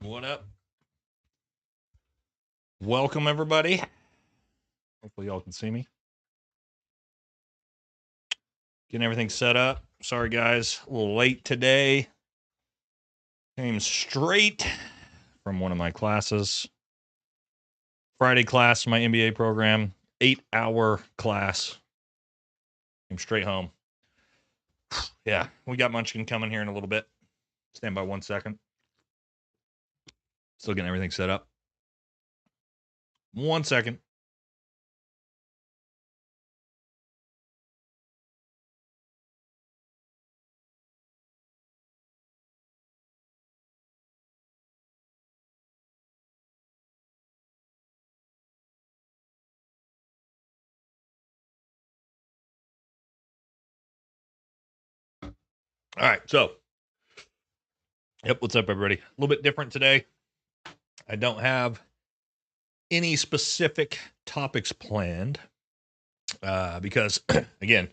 What up? Welcome, everybody. Hopefully, y'all can see me. Getting everything set up. Sorry, guys, a little late today. Came straight from one of my classes. Friday class, my MBA program, 8-hour class. Came straight home. Yeah, we got Munchkin coming here in a little bit. Stand by 1 second. Still getting everything set up. 1 second. All right, so, yep, what's up, everybody? A little bit different today. I don't have any specific topics planned because, again,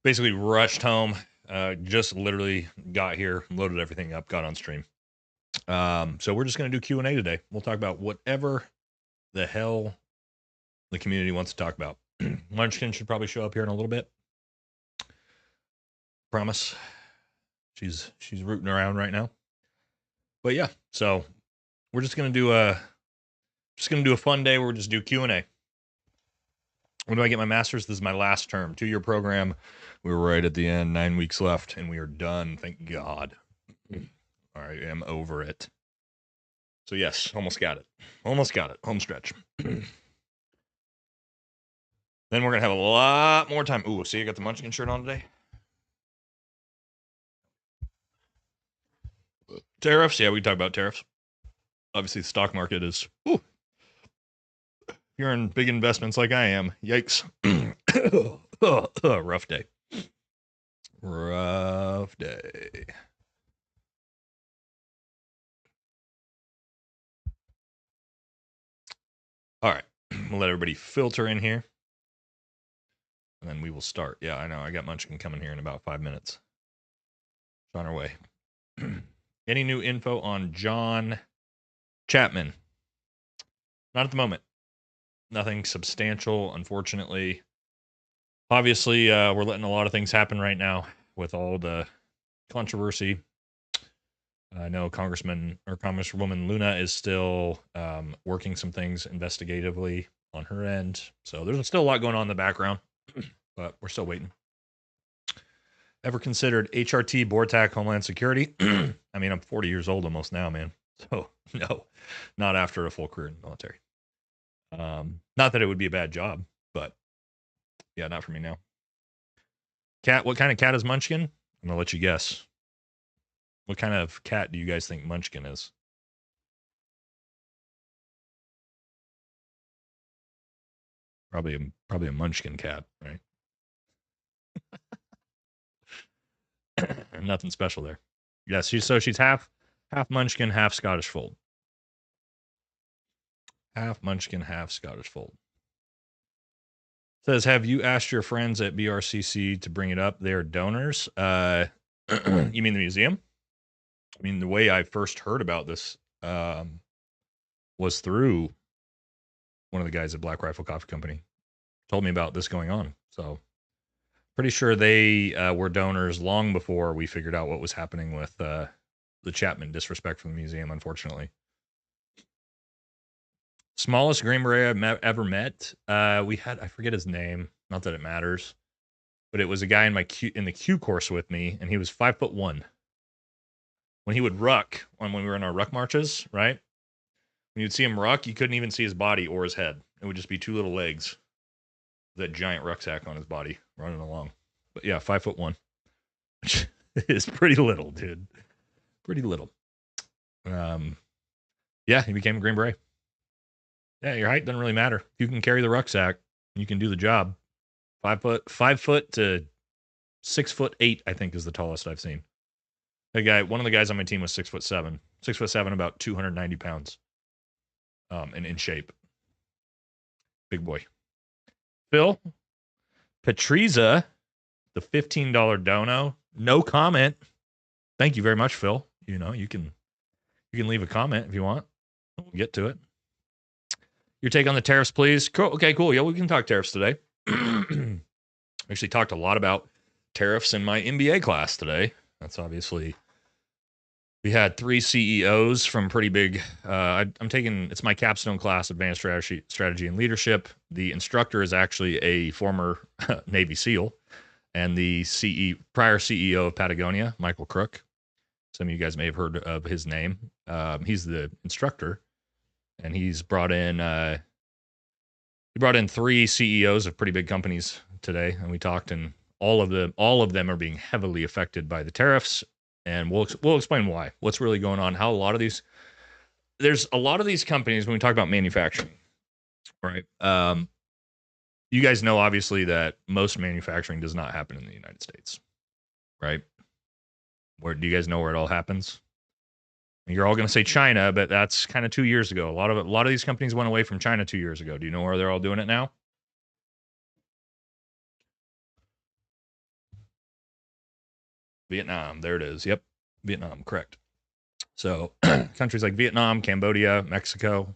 basically rushed home. Just literally got here, loaded everything up, got on stream. So we're just going to do Q&A today. We'll talk about whatever the hell the community wants to talk about. Munchkin should probably show up here in a little bit. Promise. She's rooting around right now. But yeah, so we're just going to do a fun day where we'll just do Q&A. When do I get my master's? This is my last term, 2-year program. We were right at the end, 9 weeks left, and we are done. Thank God. All right, I'm over it. So yes, almost got it. Home stretch. Then we're going to have a lot more time. Ooh, see, I got the Munchkin shirt on today. Tariffs. Yeah, we talk about tariffs. Obviously, the stock market is, ooh. If you're in big investments like I am, yikes. Rough day. Rough day. All right. We'll let everybody filter in here. And then we will start. Yeah, I know. I got Munchkin coming here in about 5 minutes. It's on our way. Any new info on John Chapman? Not at the moment. Nothing substantial, unfortunately. Obviously, we're letting a lot of things happen right now with all the controversy. I know Congresswoman Luna is still working some things investigatively on her end. So there's still a lot going on in the background, but we're still waiting. Ever considered HRT, BORTAC, Homeland Security? I mean, I'm 40 years old almost now, man. So no, not after a full career in the military. Not that it would be a bad job, but yeah, not for me now. Cat, what kind of cat is Munchkin? I'm gonna let you guess. What kind of cat do you guys think Munchkin is? Probably a Munchkin cat, right? Nothing special there. Yes, she's half Munchkin, half Scottish Fold. Half Munchkin, half Scottish Fold. Says, have you asked your friends at BRCC to bring it up? They're donors. You mean the museum? I mean, the way I first heard about this was through one of the guys at Black Rifle Coffee Company. Told me about this going on. So pretty sure they were donors long before we figured out what was happening with the Chapman disrespect from the museum, unfortunately. Smallest Green Beret I've ever met. We had, I forget his name. Not that it matters, but it was a guy in the Q course with me, and he was 5'1". When he would ruck when we were in our ruck marches, right? When you'd see him ruck, you couldn't even see his body or his head. It would just be two little legs, that giant rucksack on his body running along. But yeah, 5'1", which is pretty little, dude. Pretty little. Yeah, he became a Green Beret. Yeah, your height doesn't really matter. You can carry the rucksack, you can do the job. 5 foot to 6'8", I think is the tallest I've seen. One of the guys on my team was 6'7", 6'7", about 290 pounds. And in shape. Big boy. Phil, Patriza, the $15 dono. No comment. Thank you very much, Phil. You know, you can You can leave a comment if you want. We'll get to it. Your take on the tariffs, please. Cool. Okay, cool. Yeah, we can talk tariffs today. Actually talked a lot about tariffs in my MBA class today. That's obviously, we had 3 CEOs from pretty big. I'm taking, it's my capstone class, Advanced Strategy and Leadership. The instructor is actually a former Navy SEAL and the prior CEO of Patagonia, Michael Crook. Some of you guys may have heard of his name. He's the instructor, and he's brought in 3 CEOs of pretty big companies today, and we talked, and all of them are being heavily affected by the tariffs, and we'll explain why. What's really going on? How there's a lot of these companies when we talk about manufacturing, right? You guys know obviously that most manufacturing does not happen in the United States, right? Where do you guys know where it all happens? You're all going to say China, but that's kind of 2 years ago. A lot of these companies went away from China 2 years ago. Do you know where they're all doing it now? Vietnam. There it is. Yep. Vietnam. Correct. So countries like Vietnam, Cambodia, Mexico,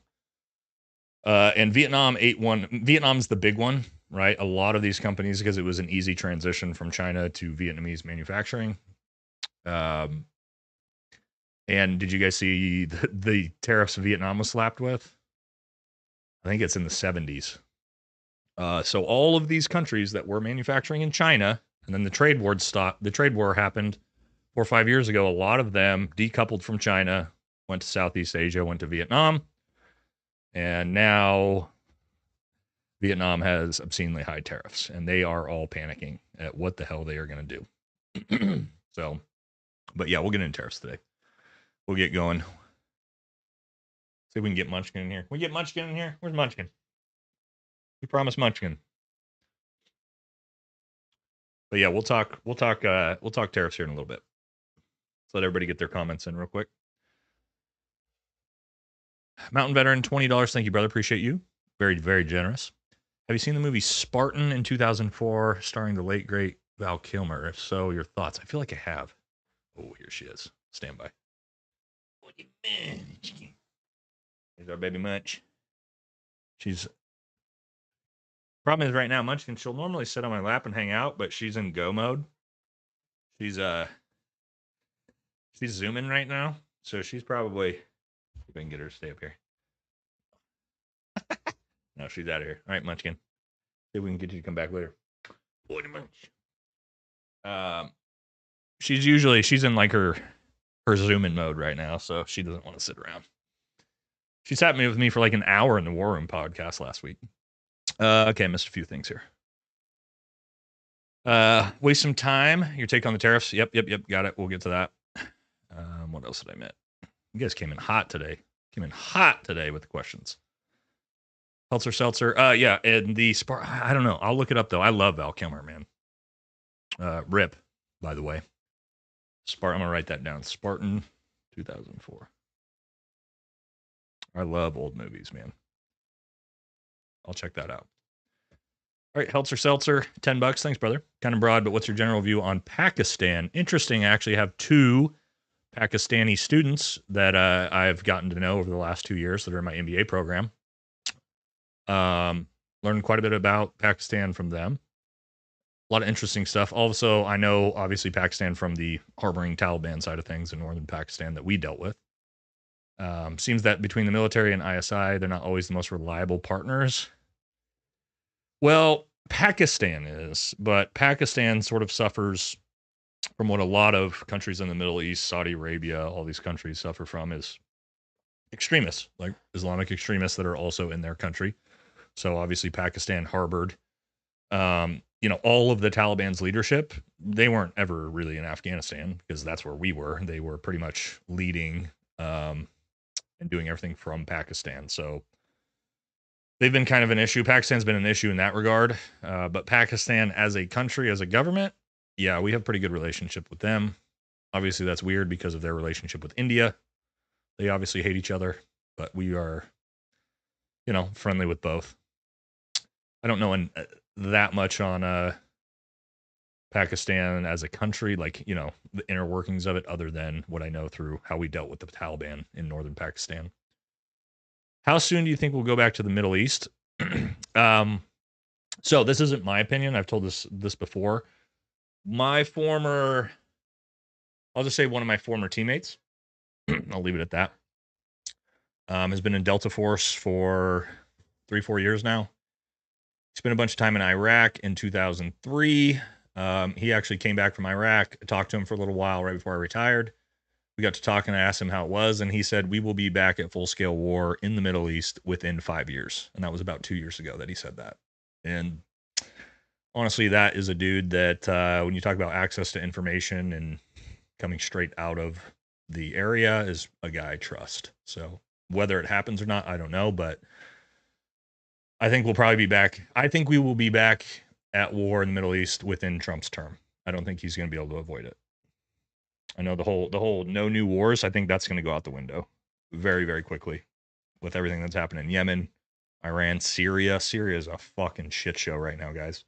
and Vietnam Vietnam's the big one, right? A lot of these companies, because it was an easy transition from China to Vietnamese manufacturing. And did you guys see the tariffs Vietnam was slapped with? I think it's in the 70s. So all of these countries that were manufacturing in China, and then the trade war stopped. The trade war happened 4 or 5 years ago. A lot of them decoupled from China, went to Southeast Asia, went to Vietnam, and now Vietnam has obscenely high tariffs, and they are all panicking at what the hell they are going to do. So, but yeah, we'll get into tariffs today. We'll get going. See if we can get Munchkin in here. We get Munchkin in here. Where's Munchkin? We promised Munchkin. But yeah, we'll talk tariffs here in a little bit. Let's let everybody get their comments in real quick. Mountain Veteran, $20. Thank you, brother. Appreciate you. Very, very generous. Have you seen the movie Spartan in 2004, starring the late great Val Kilmer? If so, your thoughts? I feel like I have. Oh, here she is. Stand by. Here's our baby Munch. Problem is right now, Munchkin, she'll normally sit on my lap and hang out, but she's in go mode. She's zooming right now, so she's probably, if I can get her to stay up here. No, she's out of here. All right, Munchkin. See if we can get you to come back later. Boy, Munch. She's in like her zooming mode right now, so she doesn't want to sit around. She sat with me for like an hour in the War Room podcast last week. Okay, I missed a few things here. Waste some time. Your take on the tariffs? Yep. Got it. We'll get to that. What else did I miss? You guys came in hot today. With the questions. Seltzer. Yeah, and the I don't know. I'll look it up though. I love Val Kilmer, man. Rip, by the way. I'm gonna write that down. Spartan, 2004. I love old movies, man. I'll check that out. All right, Heltzer Seltzer, $10. Thanks, brother. Kind of broad, but what's your general view on Pakistan? Interesting. I actually have 2 Pakistani students that I've gotten to know over the last 2 years that are in my MBA program. Learned quite a bit about Pakistan from them. A lot of interesting stuff. Also, I know, obviously, Pakistan from the harboring Taliban side of things in northern Pakistan that we dealt with. Seems that between the military and ISI, they're not always the most reliable partners. Well, Pakistan is, but Pakistan sort of suffers from what a lot of countries in the Middle East, Saudi Arabia, all these countries suffer from is extremists, like Islamic extremists that are also in their country. So obviously Pakistan harbored, all of the Taliban's leadership. They weren't ever really in Afghanistan because that's where we were. They were pretty much leading and doing everything from Pakistan. So they've been kind of an issue. Pakistan's been an issue in that regard. But Pakistan as a country, as a government, yeah, we have a pretty good relationship with them. Obviously, that's weird because of their relationship with India. They obviously hate each other, but we are, friendly with both. I don't know that much on Pakistan as a country, like, you know, the inner workings of it, other than what I know through how we dealt with the Taliban in northern Pakistan. How soon do you think we'll go back to the Middle East? um, so this isn't my opinion. I've told this before. My former, I'll just say one of my former teammates, I'll leave it at that, has been in Delta Force for 3-4 years now. Spent a bunch of time in Iraq in 2003. He actually came back from Iraq. I talked to him for a little while right before I retired. We got to talking. I asked him how it was, and he said, we will be back at full-scale war in the Middle East within 5 years. And that was about 2 years ago that he said that. And honestly, that is a dude that when you talk about access to information and coming straight out of the area, is a guy I trust. So whether it happens or not, I don't know, but I think we'll probably be back. I think we will be back at war in the Middle East within Trump's term. I don't think he's going to be able to avoid it. I know the whole no new wars, I think that's going to go out the window very, very quickly with everything that's happening in Yemen, Iran, Syria. Syria is a fucking shit show right now, guys.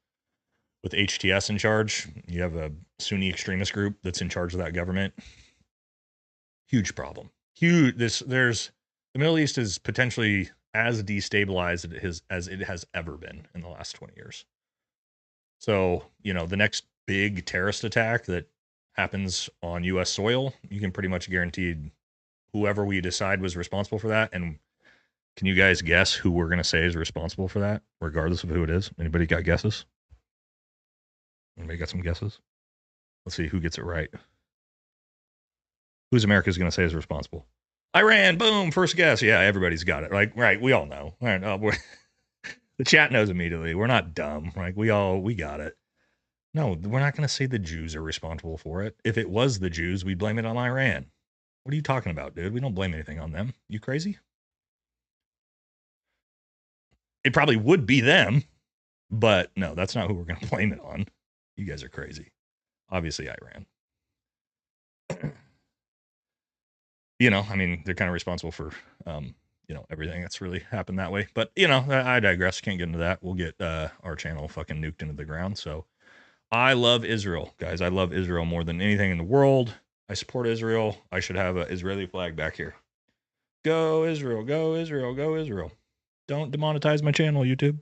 With HTS in charge, you have a Sunni extremist group that's in charge of that government. Huge problem. Huge. The Middle East is potentially as destabilized as it has ever been in the last 20 years. So, you know, the next big terrorist attack that happens on U.S. soil, you can pretty much guarantee whoever we decide was responsible for that. And can you guys guess who we're going to say is responsible for that, regardless of who it is? Anybody got guesses? Anybody got some guesses? Let's see who gets it right. Who's America's going to say is responsible? Iran, boom, first guess. Yeah, everybody's got it. Like, right, we all know. Right, the chat knows immediately. We're not dumb. Like, we got it. No, we're not going to say the Jews are responsible for it. If it was the Jews, we'd blame it on Iran. What are you talking about, dude? We don't blame anything on them. You crazy? It probably would be them, but no, that's not who we're going to blame it on. You guys are crazy. Obviously, Iran. You know, I mean, they're kind of responsible for, you know, everything that's really happened that way. But, you know, I digress. Can't get into that. We'll get our channel fucking nuked into the ground. So I love Israel, guys. I love Israel more than anything in the world. I support Israel. I should have an Israeli flag back here. Go Israel, go Israel, go Israel. Don't demonetize my channel, YouTube.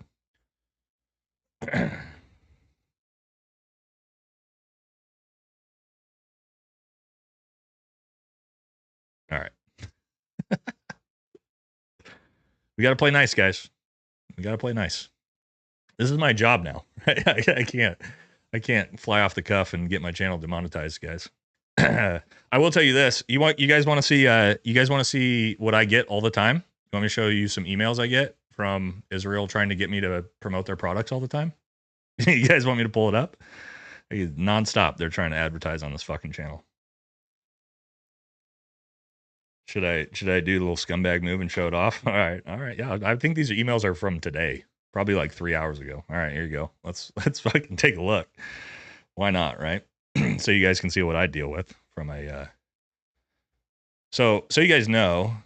All right. We got to play nice, guys. We got to play nice. This is my job now. I can't fly off the cuff and get my channel demonetized, guys. I will tell you this. You guys want to see what I get all the time? You want me to show you some emails I get from Israel trying to get me to promote their products all the time? You guys want me to pull it up? Nonstop, they're trying to advertise on this fucking channel. Should I do a little scumbag move and show it off? All right. Yeah, I think these emails are from today, probably like 3 hours ago. All right, here you go. Let's fucking take a look. Why not, right? So you guys can see what I deal with from a. So you guys know.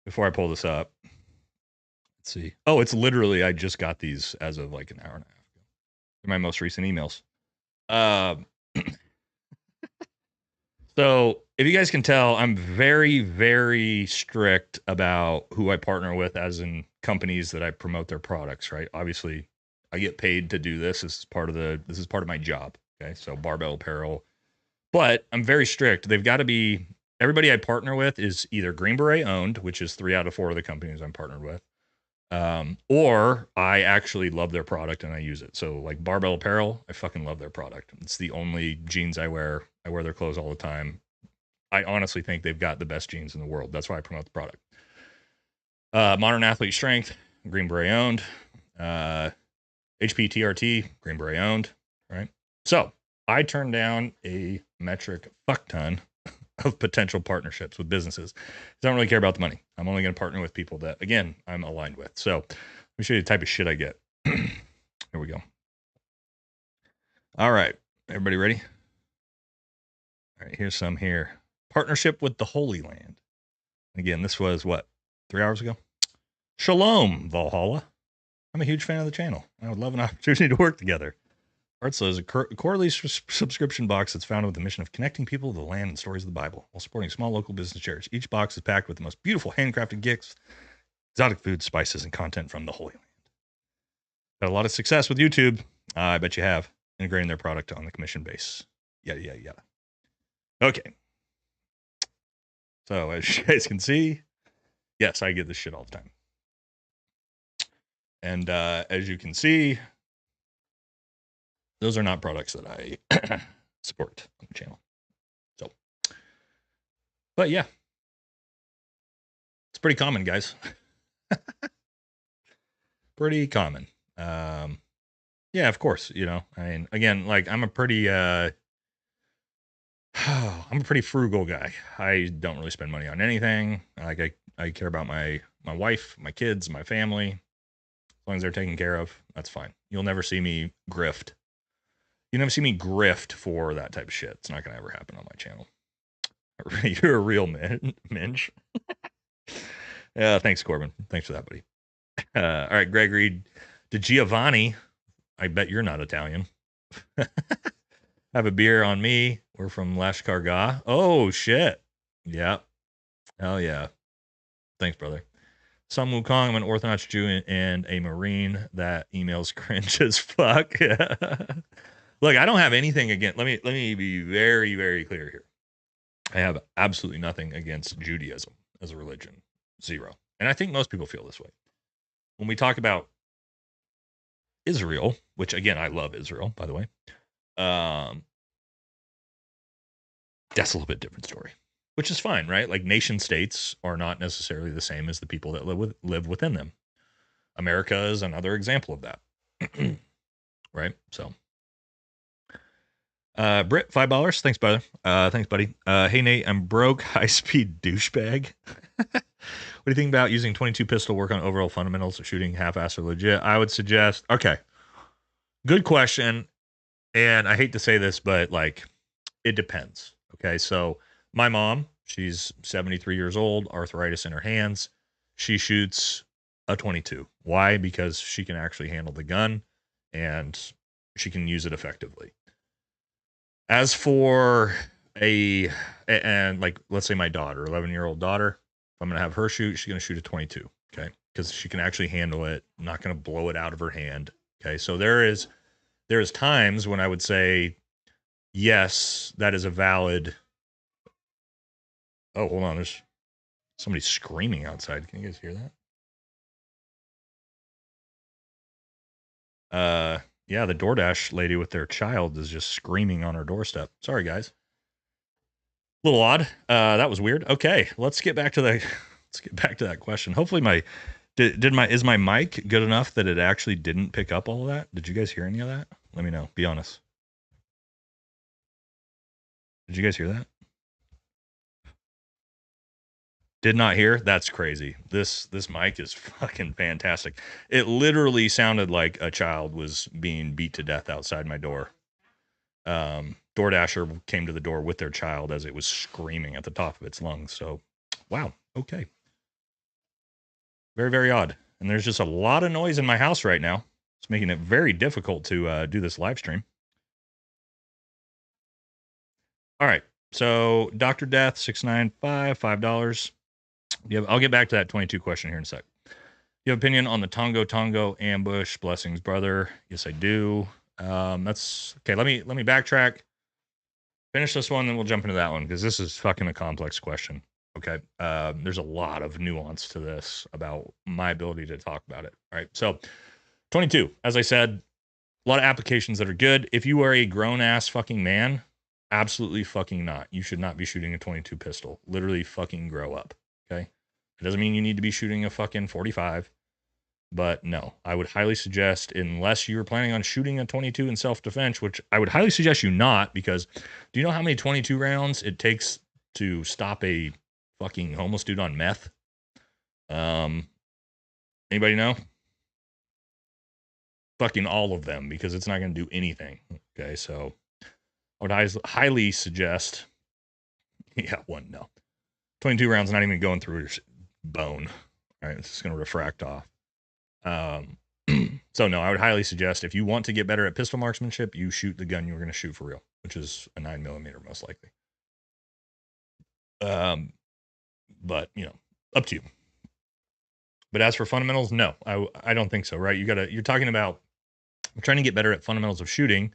Before I pull this up, let's see. Oh, it's literally I just got these as of like an hour and a half ago. They're my most recent emails. So if you guys can tell, I'm very, very strict about who I partner with, as in companies that I promote their products, right? Obviously, I get paid to do this. This is part of my job. Okay. So Barbell Apparel. But I'm very strict. They've got to be, everybody I partner with is either Green Beret owned, which is 3 out of 4 of the companies I'm partnered with. Or I actually love their product and I use it. So like Barbell Apparel, I fucking love their product. It's the only jeans I wear. I wear their clothes all the time. I honestly think they've got the best jeans in the world. That's why I promote the product. Modern Athlete Strength, Green Beret owned. HPTRT, Green Beret owned. Right. So I turned down a metric fuck ton of potential partnerships with businesses. I don't really care about the money. I'm only going to partner with people that, again, I'm aligned with. So let me show you the type of shit I get. Here we go. All right. Everybody ready? All right. Here's some here. Partnership with the Holy Land. Again, this was what, 3 hours ago? Shalom, Valhalla. I'm a huge fan of the channel. I would love an opportunity to work together. Artslow is a quarterly subscription box that's founded with the mission of connecting people to the land and stories of the Bible while supporting small local business charities. Each box is packed with the most beautiful handcrafted gifts, exotic foods, spices, and content from the Holy Land. Had a lot of success with YouTube. I bet you have, integrating their product on the commission base. Yada, yada, yada. Okay. So as you guys can see, yes, I get this shit all the time. And as you can see, those are not products that I support on the channel. So, but yeah, it's pretty common, guys. Pretty common. Yeah, of course, you know, I mean, again, like I'm a pretty frugal guy. I don't really spend money on anything. Like I care about my wife, my kids, my family. As long as they're taken care of, that's fine. You'll never see me grift. You never see me grift for that type of shit. It's not gonna ever happen on my channel. You're a real minch. Yeah, thanks, Corbin. Thanks for that, buddy. All right, Gregory DiGiovanni. I bet you're not Italian. Have a beer on me. We're from Lashkargah. Oh, shit. Yeah. Hell yeah. Thanks, brother. Sun Wukong, I'm an Orthodox Jew and a Marine. That email's cringe as fuck. Look, I don't have anything against. Let me be very, very clear here. I have absolutely nothing against Judaism as a religion. Zero. And I think most people feel this way. When we talk about Israel, which again, I love Israel, by the way. That's a little bit different story, which is fine, right? Like nation states are not necessarily the same as the people that live within them. America is another example of that. Right? So Britt, $5. Thanks, brother. Thanks, buddy. Hey Nate, I'm broke, high-speed douchebag. What do you think about using 22 pistol, work on overall fundamentals of shooting, half-ass or legit? I would suggest, okay, good question. And I hate to say this, but like, it depends. Okay, so my mom, she's 73 years old, arthritis in her hands. She shoots a 22. Why? Because she can actually handle the gun and she can use it effectively. As for and like, let's say my daughter, 11-year-old daughter, if I'm going to have her shoot, she's going to shoot a 22. Okay, because she can actually handle it. I'm not going to blow it out of her hand. Okay, so there is times when I would say, yes, that is a valid. Oh, hold on. There's somebody screaming outside. Can you guys hear that? Yeah, the DoorDash lady with their child is just screaming on her doorstep. Sorry, guys. A little odd. That was weird. Okay, let's get back to that question. Hopefully is my mic good enough that it actually didn't pick up all of that? Did you guys hear any of that? Let me know. Be honest. Did you guys hear that? Did not hear? That's crazy. This mic is fucking fantastic. It literally sounded like a child was being beat to death outside my door. DoorDasher came to the door with their child as it was screaming at the top of its lungs. So, wow. Okay. Very, very odd. And there's just a lot of noise in my house right now. It's making it very difficult to do this live stream. All right. So, Dr. Death, 695, $5. I'll get back to that 22 question here in a sec. You have opinion on the Tongo ambush? Blessings, brother. Yes, I do. That's okay. Let me backtrack. Finish this one, then we'll jump into that one because this is fucking a complex question. Okay. There's a lot of nuance to this about my ability to talk about it. All right. So 22, as I said, a lot of applications that are good. If you are a grown ass fucking man, absolutely fucking not. You should not be shooting a 22 pistol. Literally fucking grow up. Okay. It doesn't mean you need to be shooting a fucking 45. But no, I would highly suggest, unless you're planning on shooting a 22 in self-defense, which I would highly suggest you not, because do you know how many 22 rounds it takes to stop a fucking homeless dude on meth? Anybody know? Fucking all of them, because it's not going to do anything. Okay, so I would highly suggest, yeah, no. 22 rounds not even going through your bone. All right, it's just going to refract off. So So no, I would highly suggest if you want to get better at pistol marksmanship, you shoot the gun you were going to shoot for real, which is a 9mm most likely. But you know, up to you. But as for fundamentals, no, I don't think so. Right? You're talking about trying to get better at fundamentals of shooting.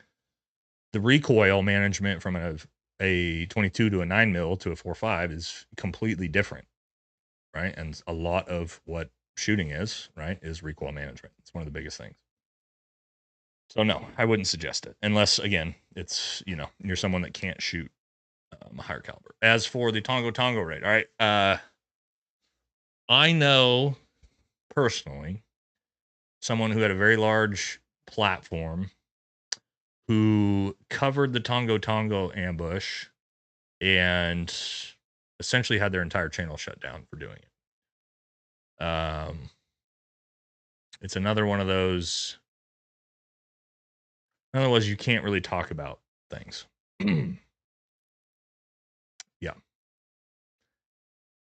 The recoil management from a 22 to a 9mm to a 4.5 is completely different, right? And a lot of what shooting is, right, is recoil management. It's one of the biggest things. So no, I wouldn't suggest it unless, again, it's, you know, you're someone that can't shoot a higher caliber. As for the Tongo raid, all right, I know personally someone who had a very large platform who covered the Tongo ambush and essentially had their entire channel shut down for doing it. It's another one of those. Otherwise, you can't really talk about things. Yeah.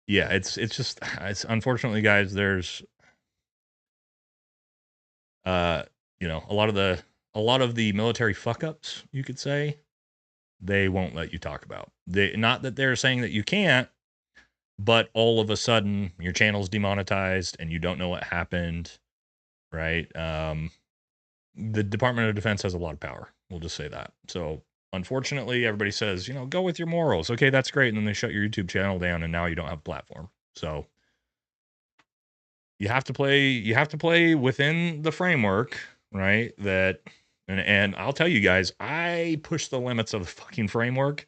Yeah, it's just it's unfortunately, guys, there's you know, a lot of the military fuck ups, you could say, they won't let you talk about. They, not that they're saying that you can't, but all of a sudden your channel's demonetized and you don't know what happened, right? The Department of Defense has a lot of power. We'll just say that. So unfortunately, everybody says, you know, go with your morals. Okay, that's great. And then they shut your YouTube channel down and now you don't have a platform. So you have to play within the framework, right? That and I'll tell you guys, I push the limits of the fucking framework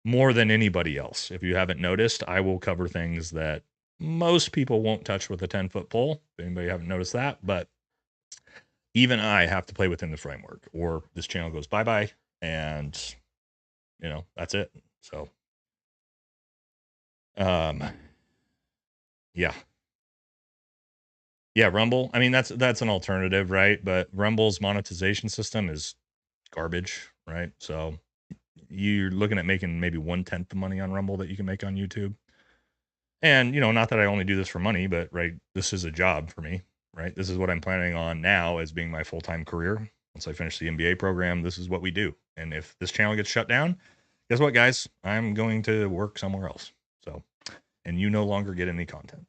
more than anybody else. If you haven't noticed, I will cover things that most people won't touch with a 10-foot pole. If anybody haven't noticed that, but even I have to play within the framework or this channel goes bye-bye and you know, that's it. So yeah. Yeah, Rumble. I mean, that's an alternative, right? But Rumble's monetization system is garbage, right? So you're looking at making maybe 1/10 the money on Rumble that you can make on YouTube. And, you know, not that I only do this for money, but right, this is a job for me, right? This is what I'm planning on now as being my full-time career. Once I finish the MBA program, this is what we do. And if this channel gets shut down, guess what, guys? I'm going to work somewhere else. So, and you no longer get any content.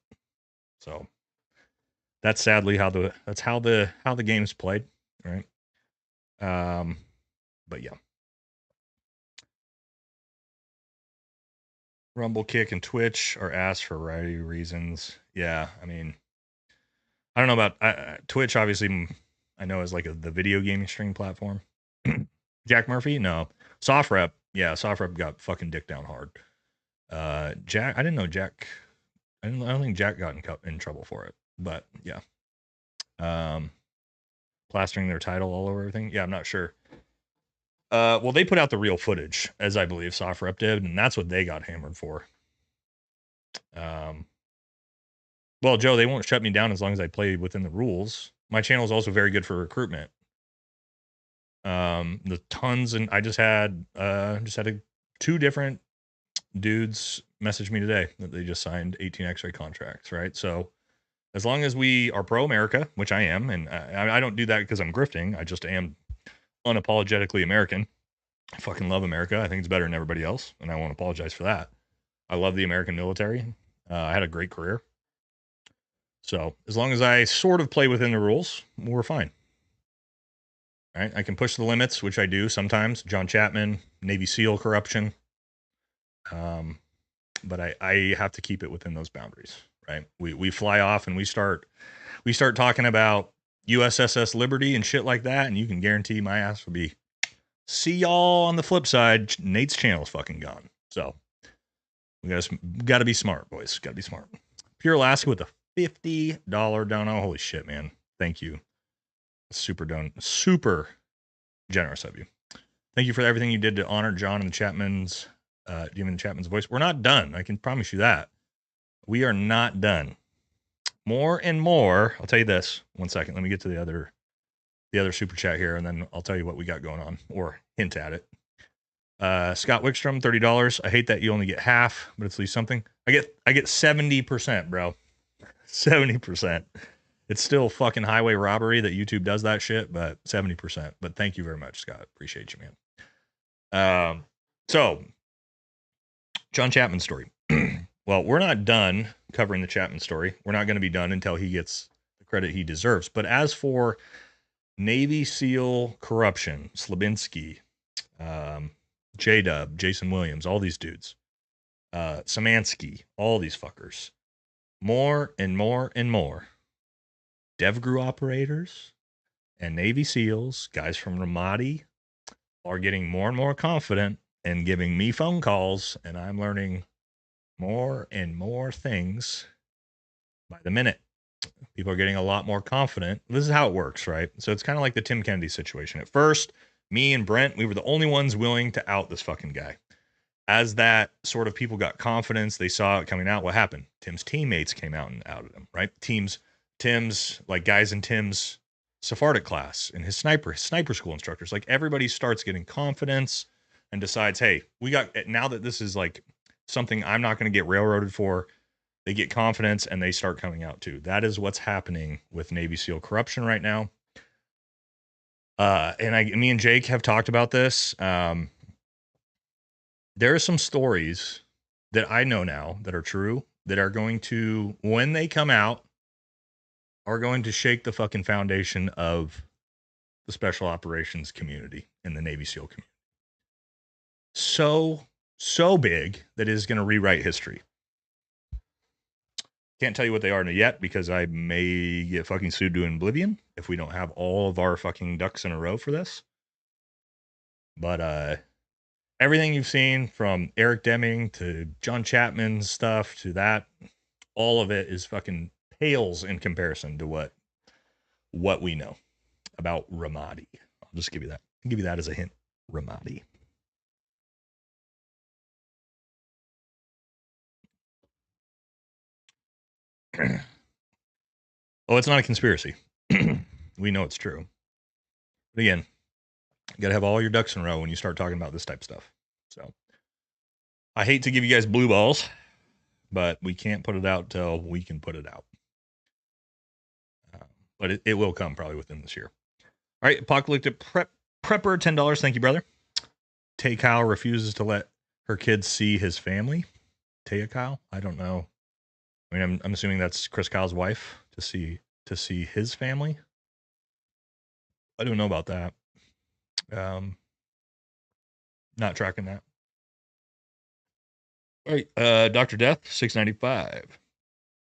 So that's sadly how the game's played, right? But yeah. Rumble, Kick, and Twitch are asked for a variety of reasons. Yeah, I mean, I don't know about Twitch. Obviously, I know is like the video gaming streaming platform. Jack Murphy, no. SoftRep, yeah, SoftRep got fucking dick down hard. Jack, I didn't know Jack. I don't think Jack got in trouble for it, but yeah. Plastering their title all over everything. Yeah, I'm not sure. Well, they put out the real footage, as I believe SoftRep did, and that's what they got hammered for. Well, Joe, they won't shut me down as long as I play within the rules. My channel is also very good for recruitment. The tons, and I just had two different dudes message me today that they just signed 18 X-ray contracts, right? So as long as we are pro-America, which I am, and I don't do that because I'm grifting. I just am unapologetically American. I fucking love America. I think it's better than everybody else, and I won't apologize for that. I love the American military. I had a great career. So as long as I sort of play within the rules, we're fine. Right? I can push the limits, which I do sometimes. John Chapman, Navy SEAL corruption. But I have to keep it within those boundaries, right? We fly off and we start talking about USS Liberty and shit like that, and you can guarantee my ass will be, see y'all on the flip side. Nate's channel's fucking gone. So we gotta be smart, boys. Gotta be smart. Pure Alaska with a $50 dono. Holy shit, man. Thank you. Super generous of you. Thank you for everything you did to honor John and the Chapman's giving the Chapman's voice. We're not done. I can promise you that. We are not done. More and more. I'll tell you this. One second. Let me get to the other super chat here, and then I'll tell you what we got going on, or hint at it. Scott Wickstrom, $30. I hate that you only get half, but it's at least something. I get 70%, bro. 70%. It's still fucking highway robbery that YouTube does that shit, but 70%. But thank you very much, Scott. Appreciate you, man. So John Chapman story. Well, we're not done covering the Chapman story. We're not going to be done until he gets the credit he deserves. But as for Navy SEAL corruption, Slabinski, J-Dub, Jason Williams, all these dudes, Samansky, all these fuckers, more and more and more DevGru operators and Navy SEALs, guys from Ramadi, are getting more and more confident and giving me phone calls, and I'm learning more and more things by the minute. People are getting a lot more confident. This is how it works, right? So it's kind of like the Tim Kennedy situation. At first, me and Brent, we were the only ones willing to out this fucking guy. As that sort of people got confidence, they saw it coming out. What happened? Tim's teammates came out and outed him, right? Tim's like guys in Tim's Sephardic class and his sniper school instructors. Like everybody starts getting confidence and decides, hey, we got, now that this is like something I'm not going to get railroaded for, they get confidence and they start coming out too. That is what's happening with Navy SEAL corruption right now. Me and Jake have talked about this. There are some stories that I know now that are true that are going to, when they come out, are going to shake the fucking foundation of the special operations community and the Navy SEAL community. So big that it is going to rewrite history. Can't tell you what they are yet because I may get fucking sued to oblivion if we don't have all of our fucking ducks in a row for this. But everything you've seen from Eric Deming to John Chapman's stuff to that, all of it is fucking pales in comparison to what we know about Ramadi. I'll just give you that. I'll give you that as a hint. Ramadi. Oh, it's not a conspiracy. We know it's true. But again, you got to have all your ducks in a row when you start talking about this type of stuff. So I hate to give you guys blue balls, but we can't put it out till we can put it out. But it will come probably within this year. All right, Apocalyptic Prepper, $10. Thank you, brother. Tay Kyle refuses to let her kids see his family. Tay Kyle? I don't know. I mean, I'm assuming that's Chris Kyle's wife to see his family. I don't know about that. Not tracking that. All right, Dr. Death, $6.95.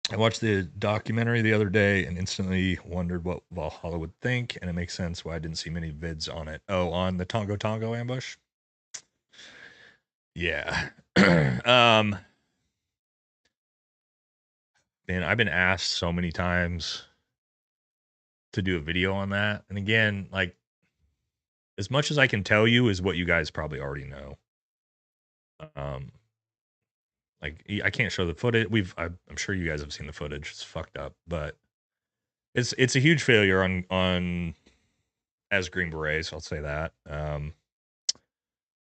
I watched the documentary the other day and instantly wondered what Valhalla would think, and it makes sense why I didn't see many vids on it. Oh, on the Tongo Tongo ambush? Yeah. Man, I've been asked so many times to do a video on that. And again, like, as much as I can tell you is what you guys probably already know. Like, I can't show the footage. I'm sure you guys have seen the footage. It's fucked up, but it's a huge failure on as Green Berets. I'll say that.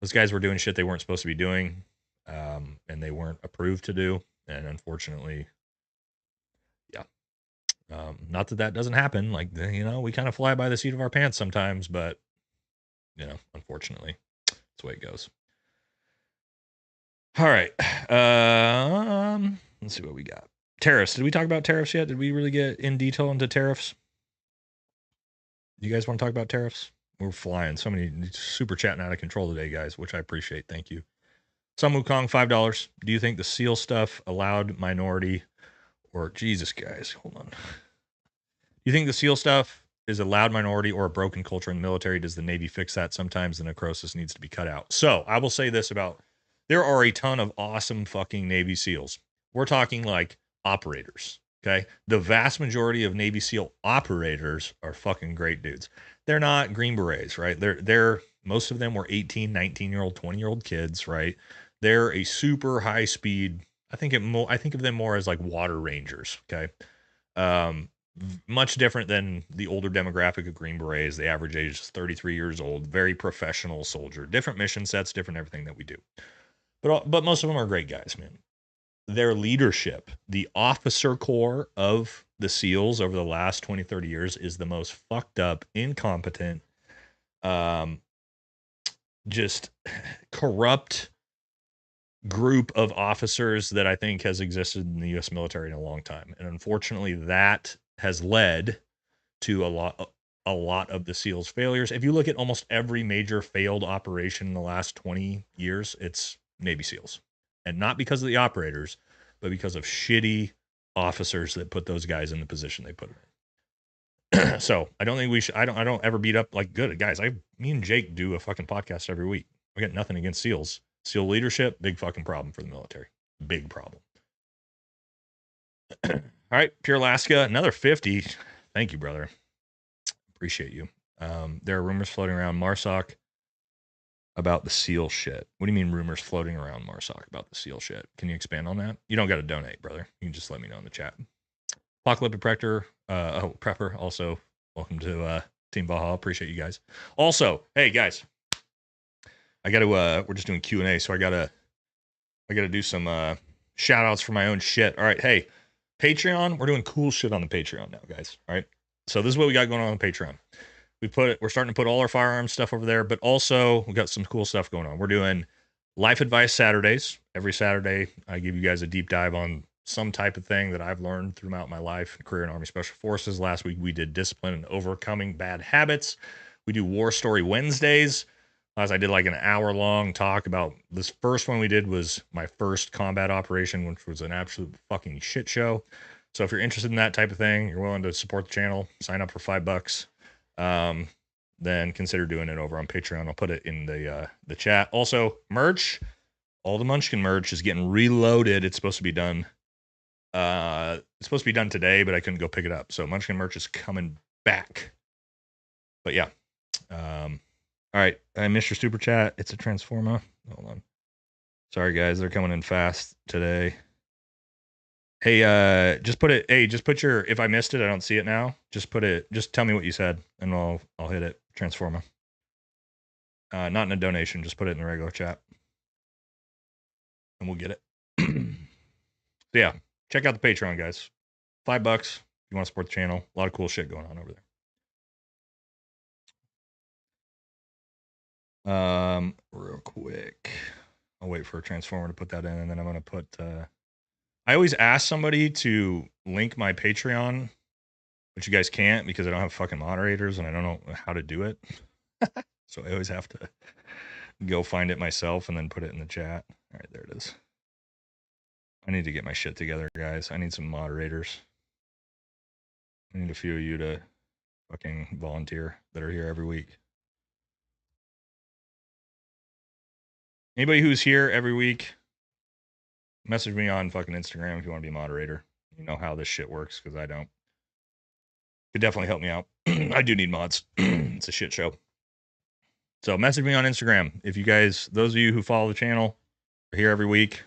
Those guys were doing shit they weren't supposed to be doing, and they weren't approved to do. And unfortunately, yeah. Not that doesn't happen. Like, we kind of fly by the seat of our pants sometimes, but unfortunately, that's the way it goes. All right. Let's see what we got. Tariffs. Did we talk about tariffs yet? Did we really get in detail into tariffs? Do you guys want to talk about tariffs? We're flying. So many super chatting out of control today, guys, which I appreciate. Thank you. Sun Wukong, $5. Do you think the SEAL stuff allowed minority or Jesus, guys, hold on. Do you think the SEAL stuff is a loud minority or a broken culture in the military? Does the Navy fix that? Sometimes the necrosis needs to be cut out. So I will say this about, there are a ton of awesome fucking Navy SEALs. We're talking like operators, okay? The vast majority of Navy SEAL operators are fucking great dudes. They're not Green Berets, right? They're most of them were 18, 19-year-old, 20-year-old kids, right? They're a super high speed. I think of them more as like water rangers, okay? Much different than the older demographic of Green Berets. The average age is 33 years old, very professional soldier, different mission sets, different everything that we do. But most of them are great guys, man. their leadership, the officer corps of the SEALs over the last 20, 30 years is the most fucked up, incompetent, um, just corrupt group of officers that I think has existed in the U.S. military in a long time. And unfortunately, that has led to a lot of the SEALs failures. If you look at almost every major failed operation in the last 20 years, it's Navy SEALs. And not because of the operators, but because of shitty officers that put those guys in the position they put them in. So I don't think we should. I don't ever beat up like good guys. Me and Jake do a fucking podcast every week. We got nothing against SEALs. SEAL leadership, big fucking problem for the military. Big problem. All right, Pure Alaska, another 50. Thank you, brother. Appreciate you. There are rumors floating around Marsoc about the SEAL shit. What do you mean rumors floating around Marsoc about the SEAL shit? Can you expand on that? You don't got to donate, brother. You can just let me know in the chat. Apocalyptic Prepper, also welcome to Team Baja. Appreciate you guys. Also, hey guys, I got to we're just doing Q&A, so I got to do some shout outs for my own shit. All right, hey, Patreon, we're doing cool shit on the Patreon now, guys. All right. So this is what we got going on Patreon. We're starting to put all our firearms stuff over there, but also we got some cool stuff going on. We're doing life advice Saturdays. Every Saturday, I give you guys a deep dive on some type of thing that I've learned throughout my life, career in Army Special Forces. Last week, we did discipline and overcoming bad habits. We do War Story Wednesdays. As I did like an hour-long talk about this first one we did was my first combat operation, which was an absolute fucking shit show. So if you're interested in that type of thing, you're willing to support the channel, sign up for $5. Then consider doing it over on Patreon. I'll put it in the chat. Also, merch, all the Munchkin merch is getting reloaded. It's supposed to be done. It's supposed to be done today, but I couldn't go pick it up. So Munchkin merch is coming back. But yeah. All right. I missed your super chat. It's a Transformer. Hold on. Sorry guys, they're coming in fast today. Hey, just put your, if I missed it, I don't see it now. Just tell me what you said and I'll hit it. Transformer. Not in a donation, just put it in the regular chat. And we'll get it. So yeah, check out the Patreon, guys. $5 if you want to support the channel. A lot of cool shit going on over there. Real quick. I'll wait for a Transformer to put that in, and then I'm gonna put I always ask somebody to link my Patreon, but you guys can't because I don't have fucking moderators and I don't know how to do it. So I always have to go find it myself and then put it in the chat. All right, there it is. I need to get my shit together, guys. I need some moderators. I need a few of you to fucking volunteer that are here every week. Anybody who's here every week, message me on fucking Instagram if you want to be a moderator. You know how this shit works because I don't. Could definitely help me out. I do need mods. It's a shit show. So message me on Instagram if you guys, those of you who follow the channel, are here every week,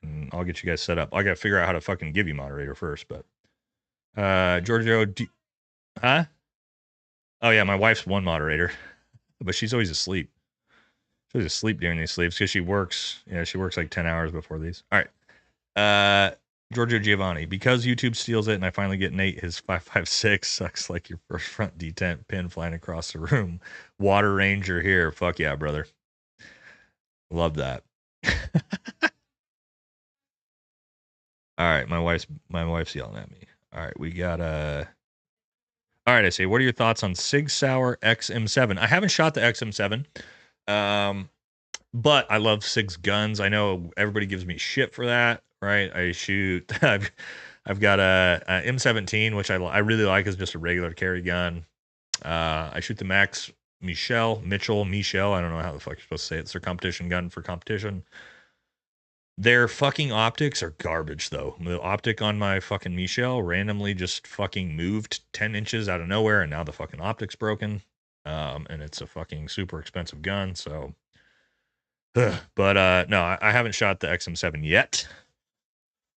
and I'll get you guys set up. I got to figure out how to fucking give you moderator first, but Giorgio, huh? Oh yeah, my wife's one moderator, but she's always asleep. She's always asleep during these sleeps because she works. Yeah, she works like 10 hours before these. All right. Giorgio Giovanni, because YouTube steals it and I finally get Nate his 5.56 sucks like your first front detent pin flying across the room. Water Ranger here. Fuck yeah, brother. Love that. All right, my wife's yelling at me. All right, we got all right, I say, what are your thoughts on Sig Sauer XM7? I haven't shot the XM7. But I love Sig's guns. I know everybody gives me shit for that, right? I shoot. I've got a M17, which I really like as just a regular carry gun. I shoot the Max Mitchell. I don't know how the fuck you're supposed to say it. It's their competition gun for competition. Their fucking optics are garbage, though. The optic on my fucking Michelle randomly just fucking moved 10 inches out of nowhere, and now the fucking optic's broken. And it's a fucking super expensive gun, so... But no, I haven't shot the XM7 yet.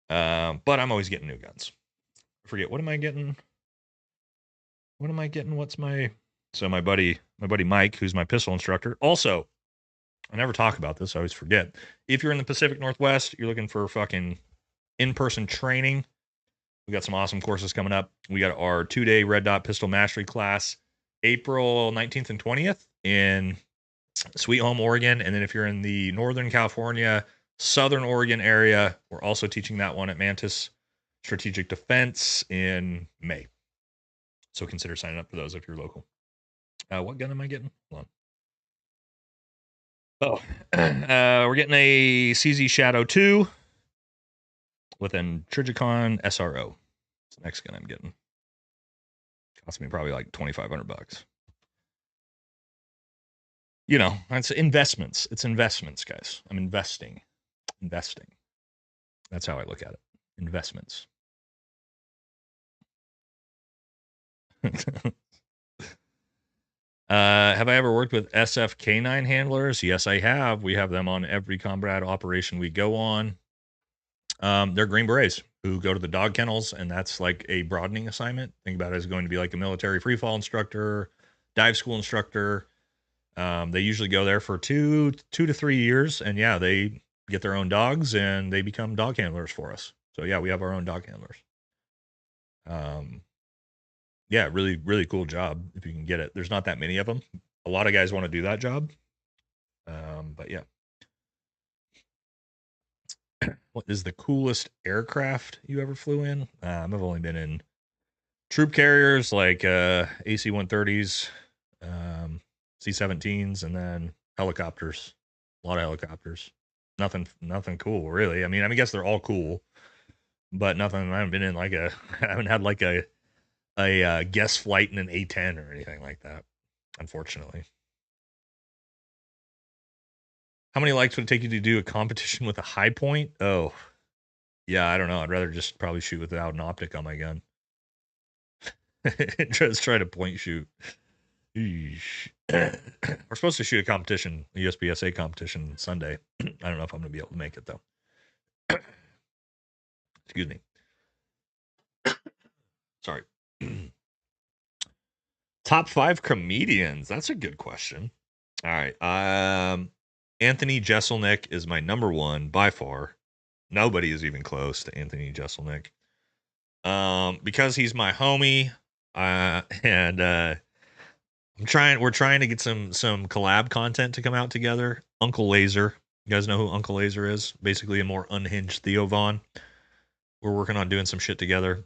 But I'm always getting new guns. I forget, what am I getting? What's my... So my buddy Mike, who's my pistol instructor. Also, I never talk about this. I always forget. If you're in the Pacific Northwest, you're looking for fucking in-person training. We got some awesome courses coming up. We got our 2-day Red Dot Pistol Mastery class, April 19th and 20th in Sweet Home, Oregon. And then if you're in the Northern California, Southern Oregon area, we're also teaching that one at Mantis Strategic Defense in May. So consider signing up for those if you're local. What gun am I getting? Hold on. We're getting a CZ Shadow 2 with an Trigicon SRO. It's the next gun I'm getting. Cost me probably like $2,500. You know, it's investments. It's investments, guys. I'm investing. That's how I look at it. Investments. Have I ever worked with SF K9 handlers? Yes, I have. We have them on every combat operation we go on. They're Green Berets who go to the dog kennels, and that's like a broadening assignment. Think about it as going to be like a military free fall instructor, dive school instructor. They usually go there for two to 3 years, and yeah, they get their own dogs and they become dog handlers for us. So yeah, we have our own dog handlers. Yeah, really, really cool job if you can get it. There's not that many of them. A lot of guys want to do that job. But yeah. What is the coolest aircraft you ever flew in? I've only been in troop carriers like AC-130s, C-17s, and then helicopters. A lot of helicopters. Nothing cool, really. I mean, I guess they're all cool, but nothing. I haven't been in like I haven't had like a guest flight in an A-10 or anything like that, unfortunately. How many likes would it take you to do a competition with a high point? Oh, yeah, I don't know. I'd rather just probably shoot without an optic on my gun. Just try to point shoot. We're supposed to shoot a competition, a USPSA competition Sunday. I don't know if I'm going to be able to make it, though. Excuse me. Sorry. Top 5 comedians. That's a good question. All right. Anthony Jeselnik is my number one by far. Nobody is even close to Anthony Jeselnik. Because he's my homie. And we're trying to get some collab content to come out together. Uncle Laser. You guys know who Uncle Laser is? Basically a more unhinged Theo Vaughn. We're working on doing some shit together.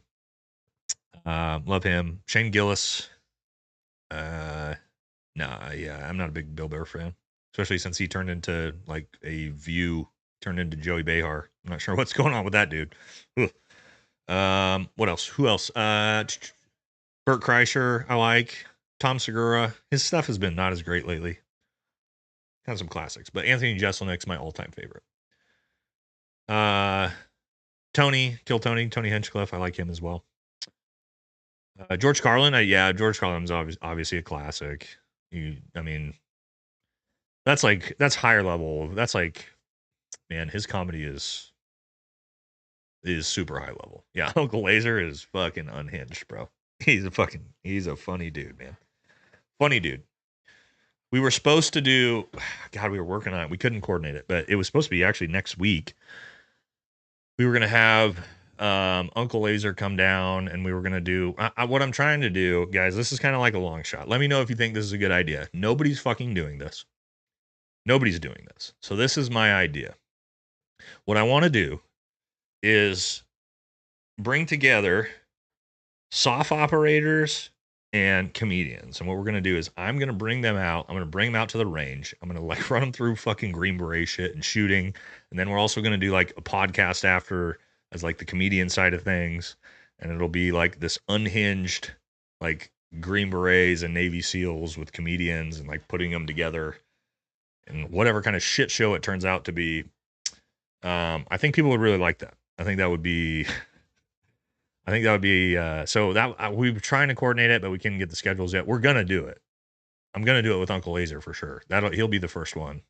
Love him. Shane Gillis. I'm not a big Bill Burr fan, especially since he turned into like a View, turned into Joey Behar. I'm not sure what's going on with that dude. What else? Who else? Bert Kreischer, I like. Tom Segura. His stuff has been not as great lately. Kind of some classics, but Anthony Jeselnik's my all-time favorite. Tony Hinchcliffe. I like him as well. George Carlin. George Carlin's obviously a classic. That's higher level. That's like, man, his comedy is super high level. Yeah, Uncle Laser is fucking unhinged, bro. He's a funny dude, man. Funny dude. We were supposed to do, God, we were working on it. We couldn't coordinate it, but it was supposed to be actually next week. We were going to have Uncle Laser come down, and we were going to do what I'm trying to do, guys. This is kind of like a long shot. Let me know if you think this is a good idea. Nobody's fucking doing this. Nobody's doing this. So this is my idea. What I want to do is bring together soft operators and comedians. And what we're going to do is I'm going to bring them out. I'm going to bring them out to the range. I'm going to like run them through fucking Green Beret shit and shooting. And then we're also going to do like a podcast after as like the comedian side of things. And it'll be like this unhinged, like Green Berets and Navy SEALs with comedians and like putting them together and whatever kind of shit show it turns out to be. I think people would really like that. I think that would be so that we were trying to coordinate it, but we couldn't get the schedules yet. We're gonna do it. I'm gonna do it with Uncle Laser for sure. He'll be the first one.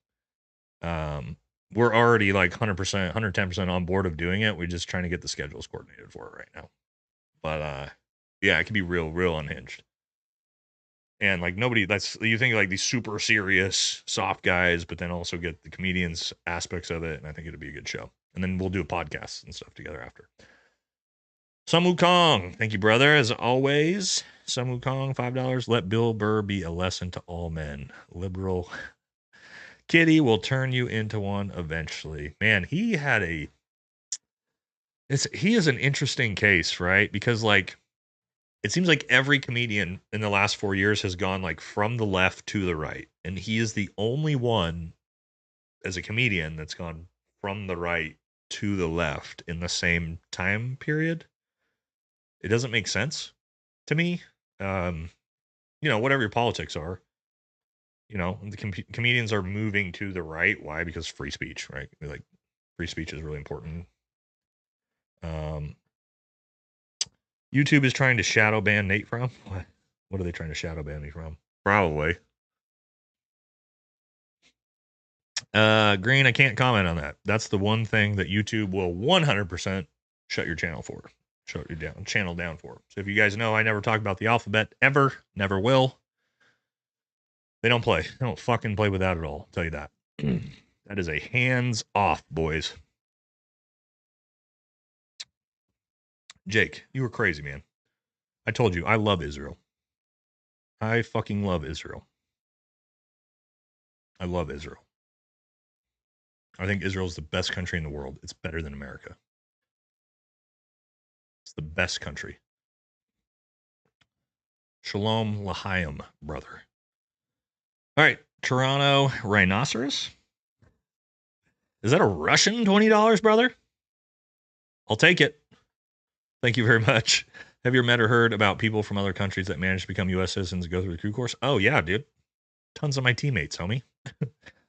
We're already like 100%, 110% on board of doing it. We're just trying to get the schedules coordinated for it right now. But yeah, it could be real unhinged. And like nobody, that's, you think like these super serious soft guys, but then also get the comedians aspects of it. And I think it'll be a good show. And then we'll do a podcast and stuff together after. Sun Wukong, thank you, brother. As always, Sun Wukong, $5. Let Bill Burr be a lesson to all men. Liberal kitty will turn you into one eventually. Man, he is an interesting case, right? Because like it seems like every comedian in the last 4 years has gone like from the left to the right, and he is the only one as a comedian that's gone from the right to the left in the same time period. It doesn't make sense to me. Whatever your politics are, the comedians are moving to the right. Why? Because free speech, right? Like free speech is really important. YouTube is trying to shadow ban Nate from? What are they trying to shadow ban me from? Probably. Green, I can't comment on that. That's the one thing that YouTube will 100% shut your channel for. Shut your channel down for. So if you guys know, I never talk about the alphabet ever, never will. They don't play. They don't fucking play with that at all. I'll tell you that. That is a hands off, boys. Jake, you were crazy, man. I told you, I love Israel. I fucking love Israel. I love Israel. I think Israel is the best country in the world. It's better than America. It's the best country. Shalom L'chaim, brother. All right, Toronto Rhinoceros. Is that a Russian $20, brother? I'll take it. Thank you very much. Have you ever met or heard about people from other countries that managed to become U.S. citizens and go through the crew course? Oh, yeah, dude. Tons of my teammates, homie.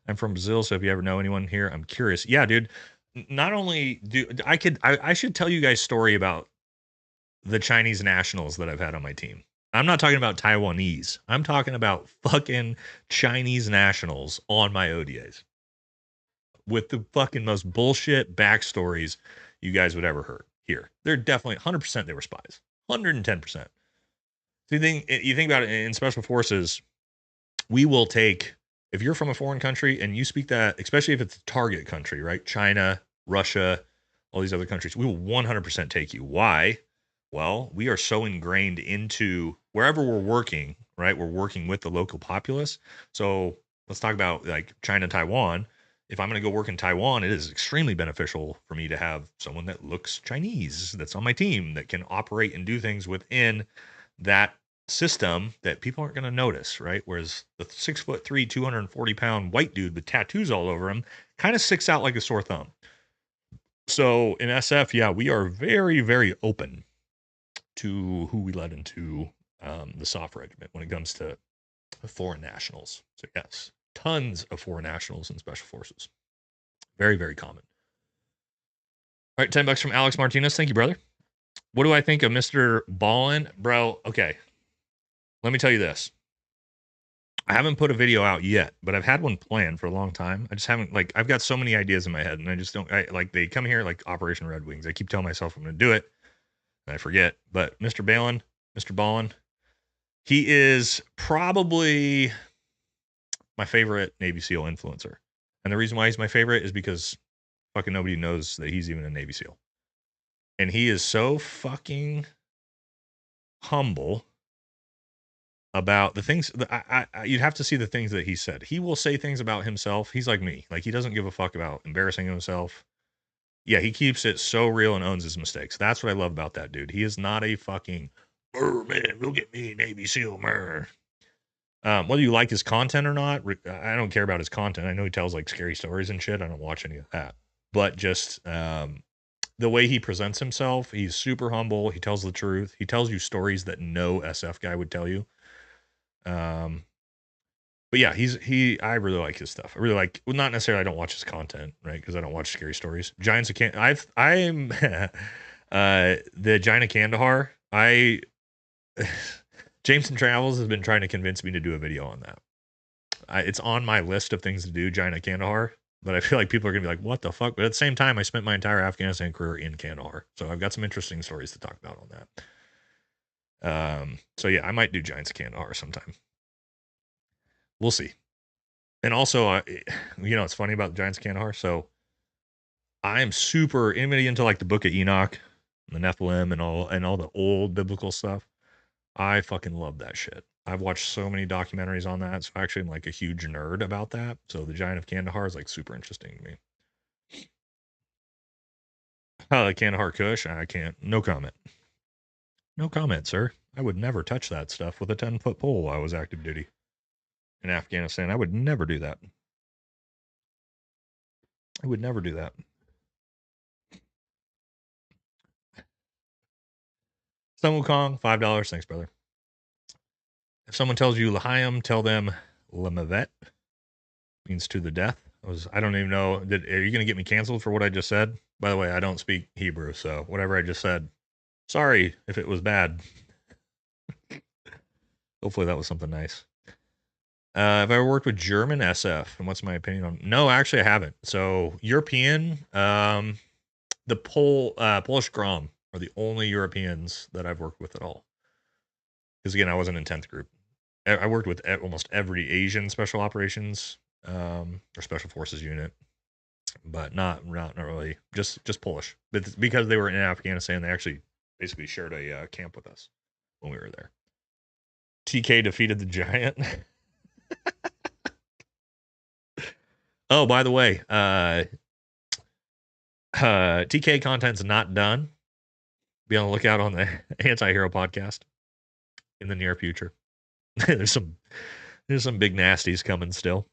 I'm from Brazil, so if you ever know anyone here, I'm curious. Yeah, dude. Not only I should tell you guys a story about the Chinese nationals that I've had on my team. I'm not talking about Taiwanese. I'm talking about fucking Chinese nationals on my ODAs with the fucking most bullshit backstories you guys would ever hear. They're definitely 100% they were spies. 110%. So you think about it in special forces, we will take, if you're from a foreign country and you speak that, especially if it's a target country, right? China, Russia, all these other countries, we will 100% take you. Why? Well, we are so ingrained into wherever we're working, right? We're working with the local populace. So let's talk about like China, Taiwan. If I'm going to go work in Taiwan, it is extremely beneficial for me to have someone that looks Chinese that's on my team that can operate and do things within that system that people aren't going to notice, right? Whereas the 6'3", 240-pound white dude with tattoos all over him kind of sticks out like a sore thumb. So in SF, yeah, we are very, very open to who we let into the soft regiment when it comes to foreign nationals. So yes, tons of foreign nationals in special forces. Very, very common. All right, $10 from Alex Martinez. Thank you, brother. What do I think of Mr. Ballin? Bro, okay. Let me tell you this. I haven't put a video out yet, but I've had one planned for a long time. I just haven't, like, I've got so many ideas in my head, and I just don't, they come here like Operation Red Wings. I keep telling myself I'm going to do it, and I forget. But Mr. Ballin, he is probably my favorite Navy SEAL influencer. And the reason why he's my favorite is because fucking nobody knows that he's even a Navy SEAL. And he is so fucking humble about the things that you'd have to see the things that he said. He will say things about himself. He's like me. Like, he doesn't give a fuck about embarrassing himself. Yeah, he keeps it so real and owns his mistakes. That's what I love about that dude. He is not a fucking, man, look at me, Navy SEAL, man. Whether you like his content or not, I don't care about his content. I know he tells like scary stories and shit. I don't watch any of that. But just the way he presents himself, he's super humble. He tells the truth. He tells you stories that no SF guy would tell you. But yeah, I really like his stuff. I really like, well, not necessarily I don't watch his content, right? Because I don't watch scary stories. Giants of I'm the Giant of Kandahar. Jameson Travels has been trying to convince me to do a video on that. It's on my list of things to do, Giant of Kandahar, but I feel like people are gonna be like, what the fuck? But at the same time, I spent my entire Afghanistan career in Kandahar, so I've got some interesting stories to talk about on that. So yeah, I might do Giants of Kandahar sometime. We'll see. And also, it's funny about the Giants of Kandahar. So I am super anybody into like the Book of Enoch, the Nephilim, and all the old biblical stuff. I fucking love that shit. I've watched so many documentaries on that. So actually, I'm like a huge nerd about that. So the Giant of Kandahar is like super interesting to me. The Kandahar Kush, I can't. No comment. No comment, sir. I would never touch that stuff with a 10-foot pole while I was active duty in Afghanistan. I would never do that. I would never do that. Sun Wukong, $5. Thanks, brother. If someone tells you L'chaim, tell them Lemavet means to the death. I don't even know. Are you going to get me canceled for what I just said? By the way, I don't speak Hebrew, so whatever I just said, sorry if it was bad. Hopefully that was something nice. Have I ever worked with German SF? And what's my opinion on? No, actually, I haven't. So European, the Polish Grom are the only Europeans that I've worked with at all. Because again, I wasn't in 10th group. I worked with almost every Asian special operations or special forces unit, but not really just Polish. But because they were in Afghanistan, they actually basically shared a camp with us when we were there. TK defeated the giant. Oh, by the way, TK content's not done. Be on the lookout on the Anti-Hero podcast in the near future. there's some big nasties coming still.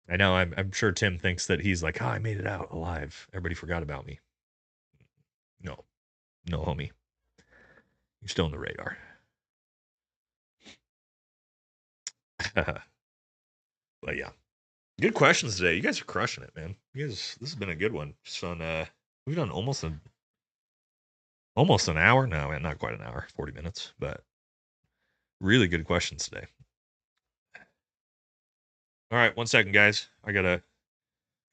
I know. I'm sure Tim thinks that he's like, I made it out alive. Everybody forgot about me. No, homie. You're still on the radar. But yeah, good questions today. You guys are crushing it, man. This has been a good one. Just on we've done almost an hour. No, not quite an hour, 40 minutes, but really good questions today. All right, 1 second, guys. I gotta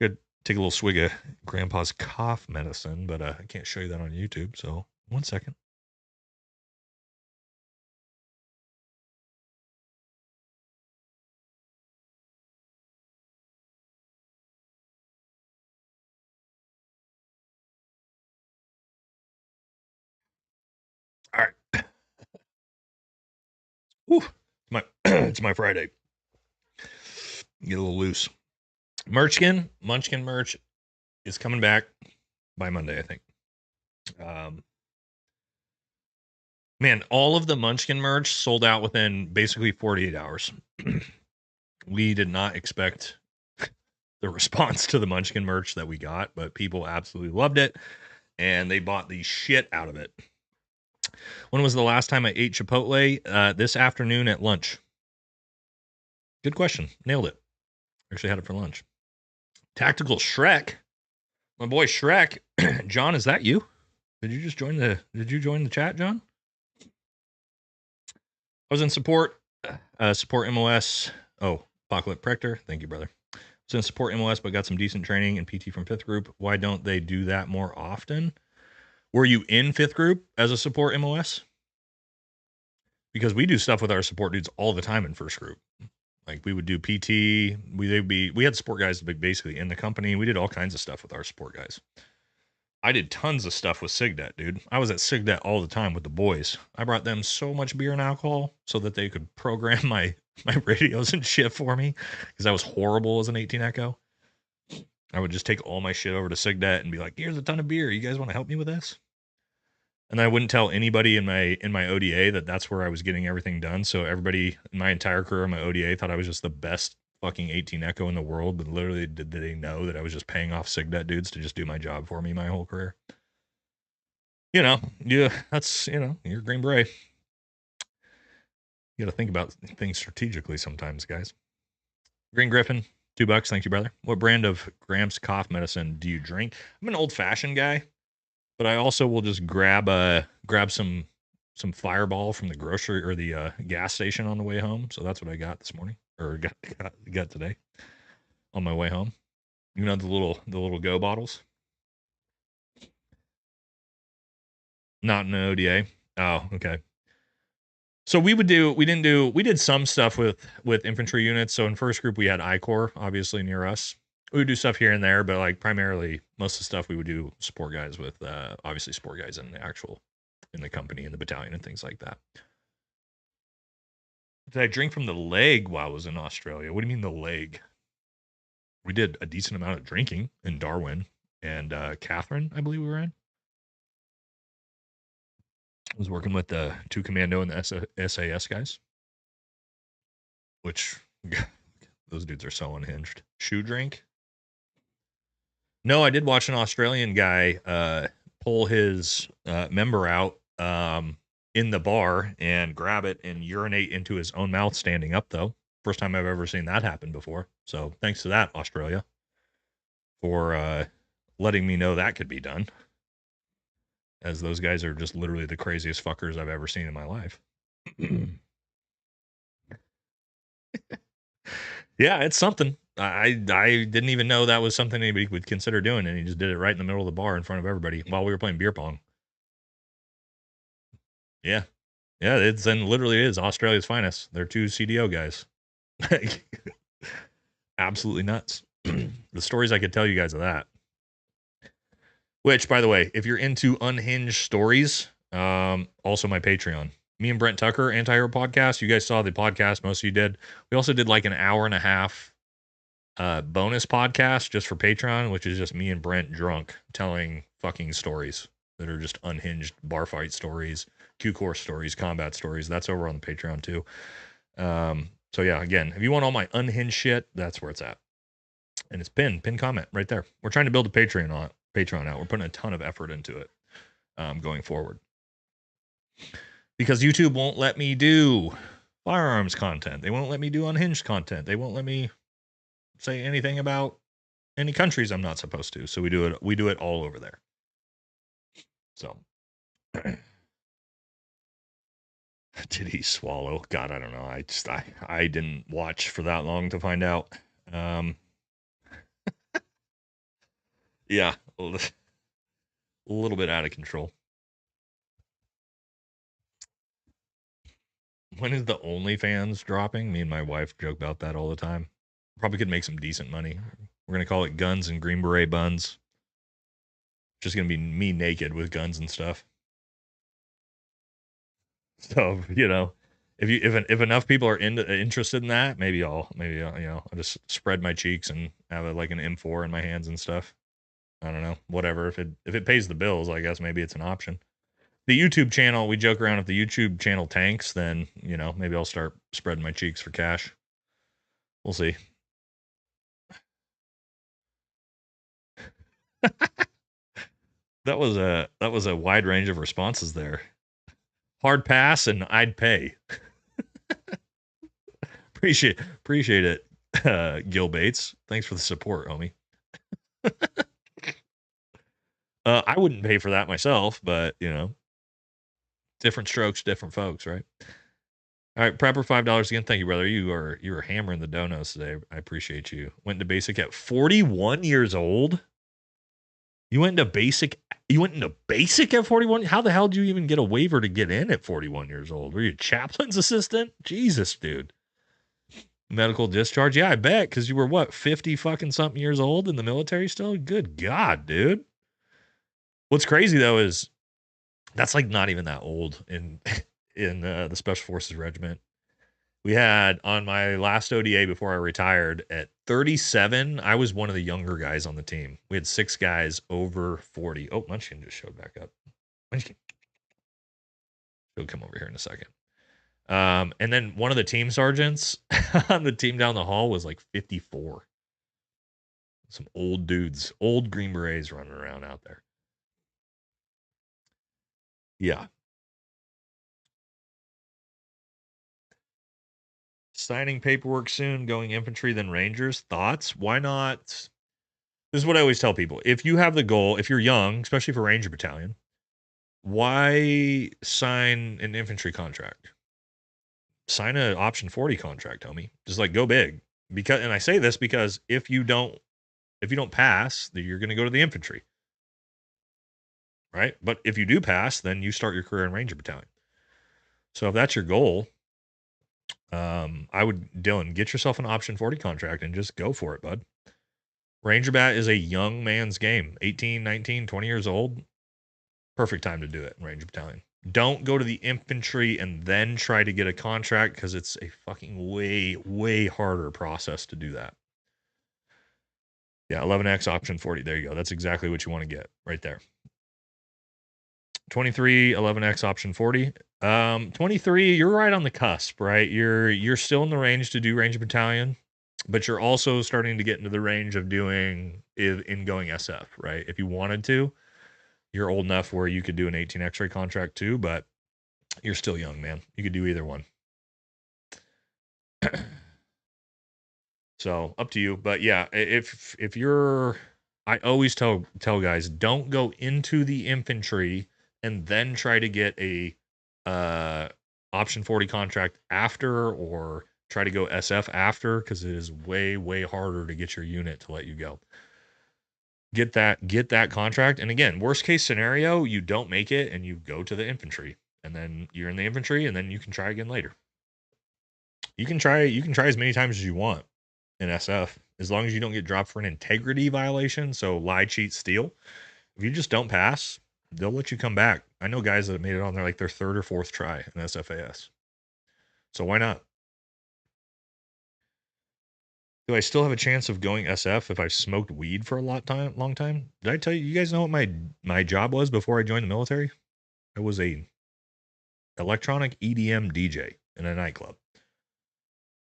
take a little swig of Grandpa's cough medicine, but I can't show you that on YouTube. So 1 second. All right. Whew. It's my Friday. Get a little loose. Munchkin merch is coming back by Monday, I think. Man, all of the Munchkin merch sold out within basically 48 hours. We did not expect the response to the Munchkin merch that we got, but people absolutely loved it and they bought the shit out of it. When was the last time I ate Chipotle? This afternoon at lunch. Good question. Nailed it. Actually had it for lunch. Tactical Shrek. My boy Shrek. John, is that you? Did you join the chat, John? I was in support MOS. Oh, Apocalypse Prector. Thank you, brother. I was in support MOS, but got some decent training and PT from 5th group. Why don't they do that more often? Were you in 5th group as a support MOS? Because we do stuff with our support dudes all the time in 1st group. Like we would do PT. We had support guys basically in the company. We did all kinds of stuff with our support guys. I did tons of stuff with SIGDET, dude. I was at SIGDET all the time with the boys. I brought them so much beer and alcohol so that they could program my radios and shit for me because I was horrible as an 18 Echo. I would just take all my shit over to SIGDET and be like, here's a ton of beer. You guys want to help me with this? And I wouldn't tell anybody in my ODA that that's where I was getting everything done. So everybody in my entire career in my ODA thought I was just the best fucking 18 Echo in the world, but literally did they know that I was just paying off SIGDET dudes to just do my job for me my whole career. That's, you're Green Beret. You got to think about things strategically sometimes, guys. Green Griffin, $2. Thank you, brother. What brand of Gramps cough medicine do you drink? I'm an old-fashioned guy, but I also will just grab some Fireball from the grocery or the gas station on the way home. So that's what I got this morning, or got today on my way home. You know, the little go bottles. Not an ODA. Oh, okay. So we did some stuff with infantry units. So in first group we had I Corps, obviously near us. We would do stuff here and there, but like primarily most of the stuff we would do support guys with, obviously support guys in the company, in the battalion, and things like that. Did I drink from the leg while I was in Australia? What do you mean the leg? We did a decent amount of drinking in Darwin and Catherine, I believe we were in. I was working with the 2 Commando and the SAS guys, which those dudes are so unhinged. Shoe drink? No, I did watch an Australian guy pull his member out in the bar and grab it and urinate into his own mouth standing up, though. First time I've ever seen that happen before. So thanks to that, Australia, for letting me know that could be done, as those guys are just literally the craziest fuckers I've ever seen in my life. Yeah, it's something. I didn't even know that was something anybody would consider doing, and he just did it right in the middle of the bar in front of everybody while we were playing beer pong. Yeah. Yeah, it's and literally is Australia's finest. They're 2 CDO guys. Absolutely nuts. The stories I could tell you guys of that. Which, by the way, if you're into unhinged stories, also my Patreon. Me and Brent Tucker, Anti-Hero Podcast. You guys saw the podcast. Most of you did. We also did like an hour and a half bonus podcast just for Patreon, which is just me and Brent drunk telling fucking stories that are just unhinged bar fight stories, Q-Core stories, combat stories. That's over on the Patreon too. So yeah, again, if you want all my unhinged shit, that's where it's at. And it's pinned comment right there. We're trying to build a Patreon out. We're putting a ton of effort into it going forward. Because YouTube won't let me do firearms content. They won't let me do unhinged content. They won't let me say anything about any countries I'm not supposed to. So we do it all over there. So did he swallow? God, I don't know. I didn't watch for that long to find out. Yeah, a little bit out of control. When is the OnlyFans dropping? Me and my wife joke about that all the time. Probably could make some decent money. We're gonna call it Guns and Green Beret Buns. Just gonna be me naked with guns and stuff. So if enough people are interested in that, maybe I'll I'll just spread my cheeks and have like an M4 in my hands and stuff. I don't know, whatever. If it pays the bills, I guess maybe it's an option. The YouTube channel, we joke around, if the YouTube channel tanks, then maybe I'll start spreading my cheeks for cash. We'll see. That was a wide range of responses there. Hard pass and I'd pay. Appreciate it, Gil Bates. Thanks for the support, homie. I wouldn't pay for that myself, but different strokes, different folks, right? All right, Prepper, $5 again. Thank you, brother. You were hammering the donuts today. I appreciate you. Went to basic at 41 years old. You went into basic at 41? How the hell did you even get a waiver to get in at 41 years old? Were you a chaplain's assistant? Jesus, dude. Medical discharge? Yeah, I bet, because you were what, 50 fucking something years old in the military still? Good God, dude. What's crazy though is that's like not even that old in the Special Forces Regiment. We had on my last ODA before I retired at 37, I was one of the younger guys on the team. We had 6 guys over 40. Oh, Munchkin just showed back up. Munchkin. He'll come over here in a second. And then one of the team sergeants on the team down the hall was like 54. Some old dudes, old Green Berets running around out there. Yeah. Signing paperwork soon, going infantry, then Rangers. Thoughts? Why not? This is what I always tell people. If you have the goal, if you're young, especially for Ranger Battalion, why sign an infantry contract? Sign an option 40 contract, homie. Just like go big. And I say this because if you don't pass, then you're going to go to the infantry. Right? But if you do pass, then you start your career in Ranger Battalion. So if that's your goal, I would, Dylan, get yourself an option 40 contract and just go for it, bud. Ranger Bat is a young man's game. 18, 19, 20 years old. Perfect time to do it in Ranger Battalion. Don't go to the infantry and then try to get a contract because it's a fucking way harder process to do that. Yeah, 11X option 40. There you go. That's exactly what you want to get right there. 23, 11X option 40. 23, you're right on the cusp, right? You're still in the range to do Ranger Battalion, but you're also starting to get into the range of doing in going SF, right? If you wanted to, you're old enough where you could do an 18 X-ray contract too, but you're still young, man. You could do either one. So up to you. But yeah, if you're, I always tell guys, don't go into the infantry and then try to get a option 40 contract after, or try to go SF after, because it is way harder to get your unit to let you go. Get that contract, and again, worst case scenario, you don't make it and you go to the infantry, and then you're in the infantry, and then you can try again later. You can try as many times as you want in SF, as long as you don't get dropped for an integrity violation. So lie, cheat, steal. If you just don't pass, they'll let you come back. I know guys that have made it on their third or fourth try in SFAS. So why not? Do I still have a chance of going SF if I've smoked weed for a long time? Did I tell you? You guys know what my job was before I joined the military? I was a electronic EDM DJ in a nightclub.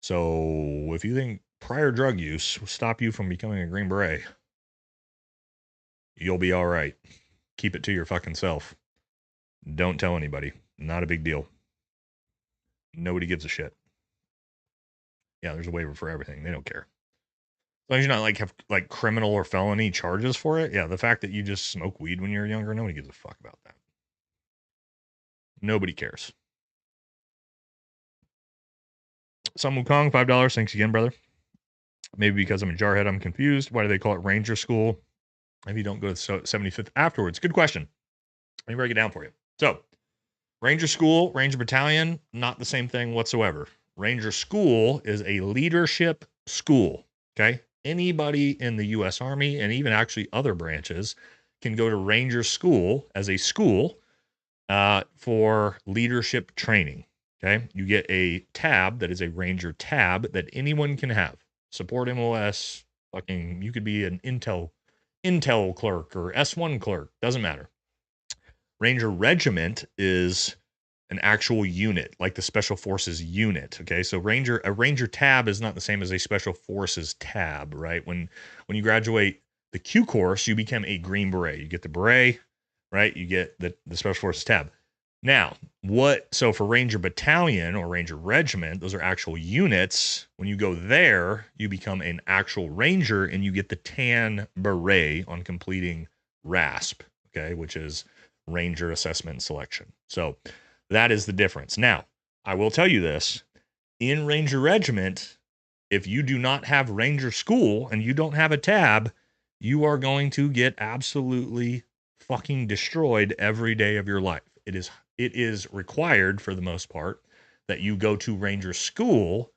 So if you think prior drug use will stop you from becoming a Green Beret, you'll be all right. Keep it to your fucking self. Don't tell anybody. Not a big deal. Nobody gives a shit. Yeah, there's a waiver for everything. They don't care. As long as you're not have criminal or felony charges for it. Yeah, the fact that you just smoke weed when you're younger, nobody gives a fuck about that. Nobody cares. Sun Wukong, $5. Thanks again, brother. Maybe because I'm a jarhead, I'm confused. Why do they call it Ranger School if you don't go to 75th afterwards? Good question. Let me break it down for you. So, Ranger School, Ranger Battalion, not the same thing whatsoever. Ranger School is a leadership school, okay? Anybody in the U.S. Army, and even actually other branches, can go to Ranger School as a school for leadership training, okay? You get a tab that is a Ranger tab that anyone can have. Support MOS, fucking, you could be an Intel clerk or S1 clerk, doesn't matter. Ranger Regiment is an actual unit, like the Special Forces unit. Okay, so a Ranger tab is not the same as a Special Forces tab, right? When you graduate the Q course, you become a Green Beret. You get the beret, right? You get the Special Forces tab. Now, so for Ranger Battalion or Ranger Regiment, those are actual units. When you go there, you become an actual Ranger and you get the tan beret on completing RASP, okay, which is Ranger Assessment and Selection. So that is the difference. Now, I will tell you this. In Ranger Regiment, if you do not have Ranger School and you don't have a tab, you are going to get absolutely fucking destroyed every day of your life. It is required, for the most part, that you go to Ranger School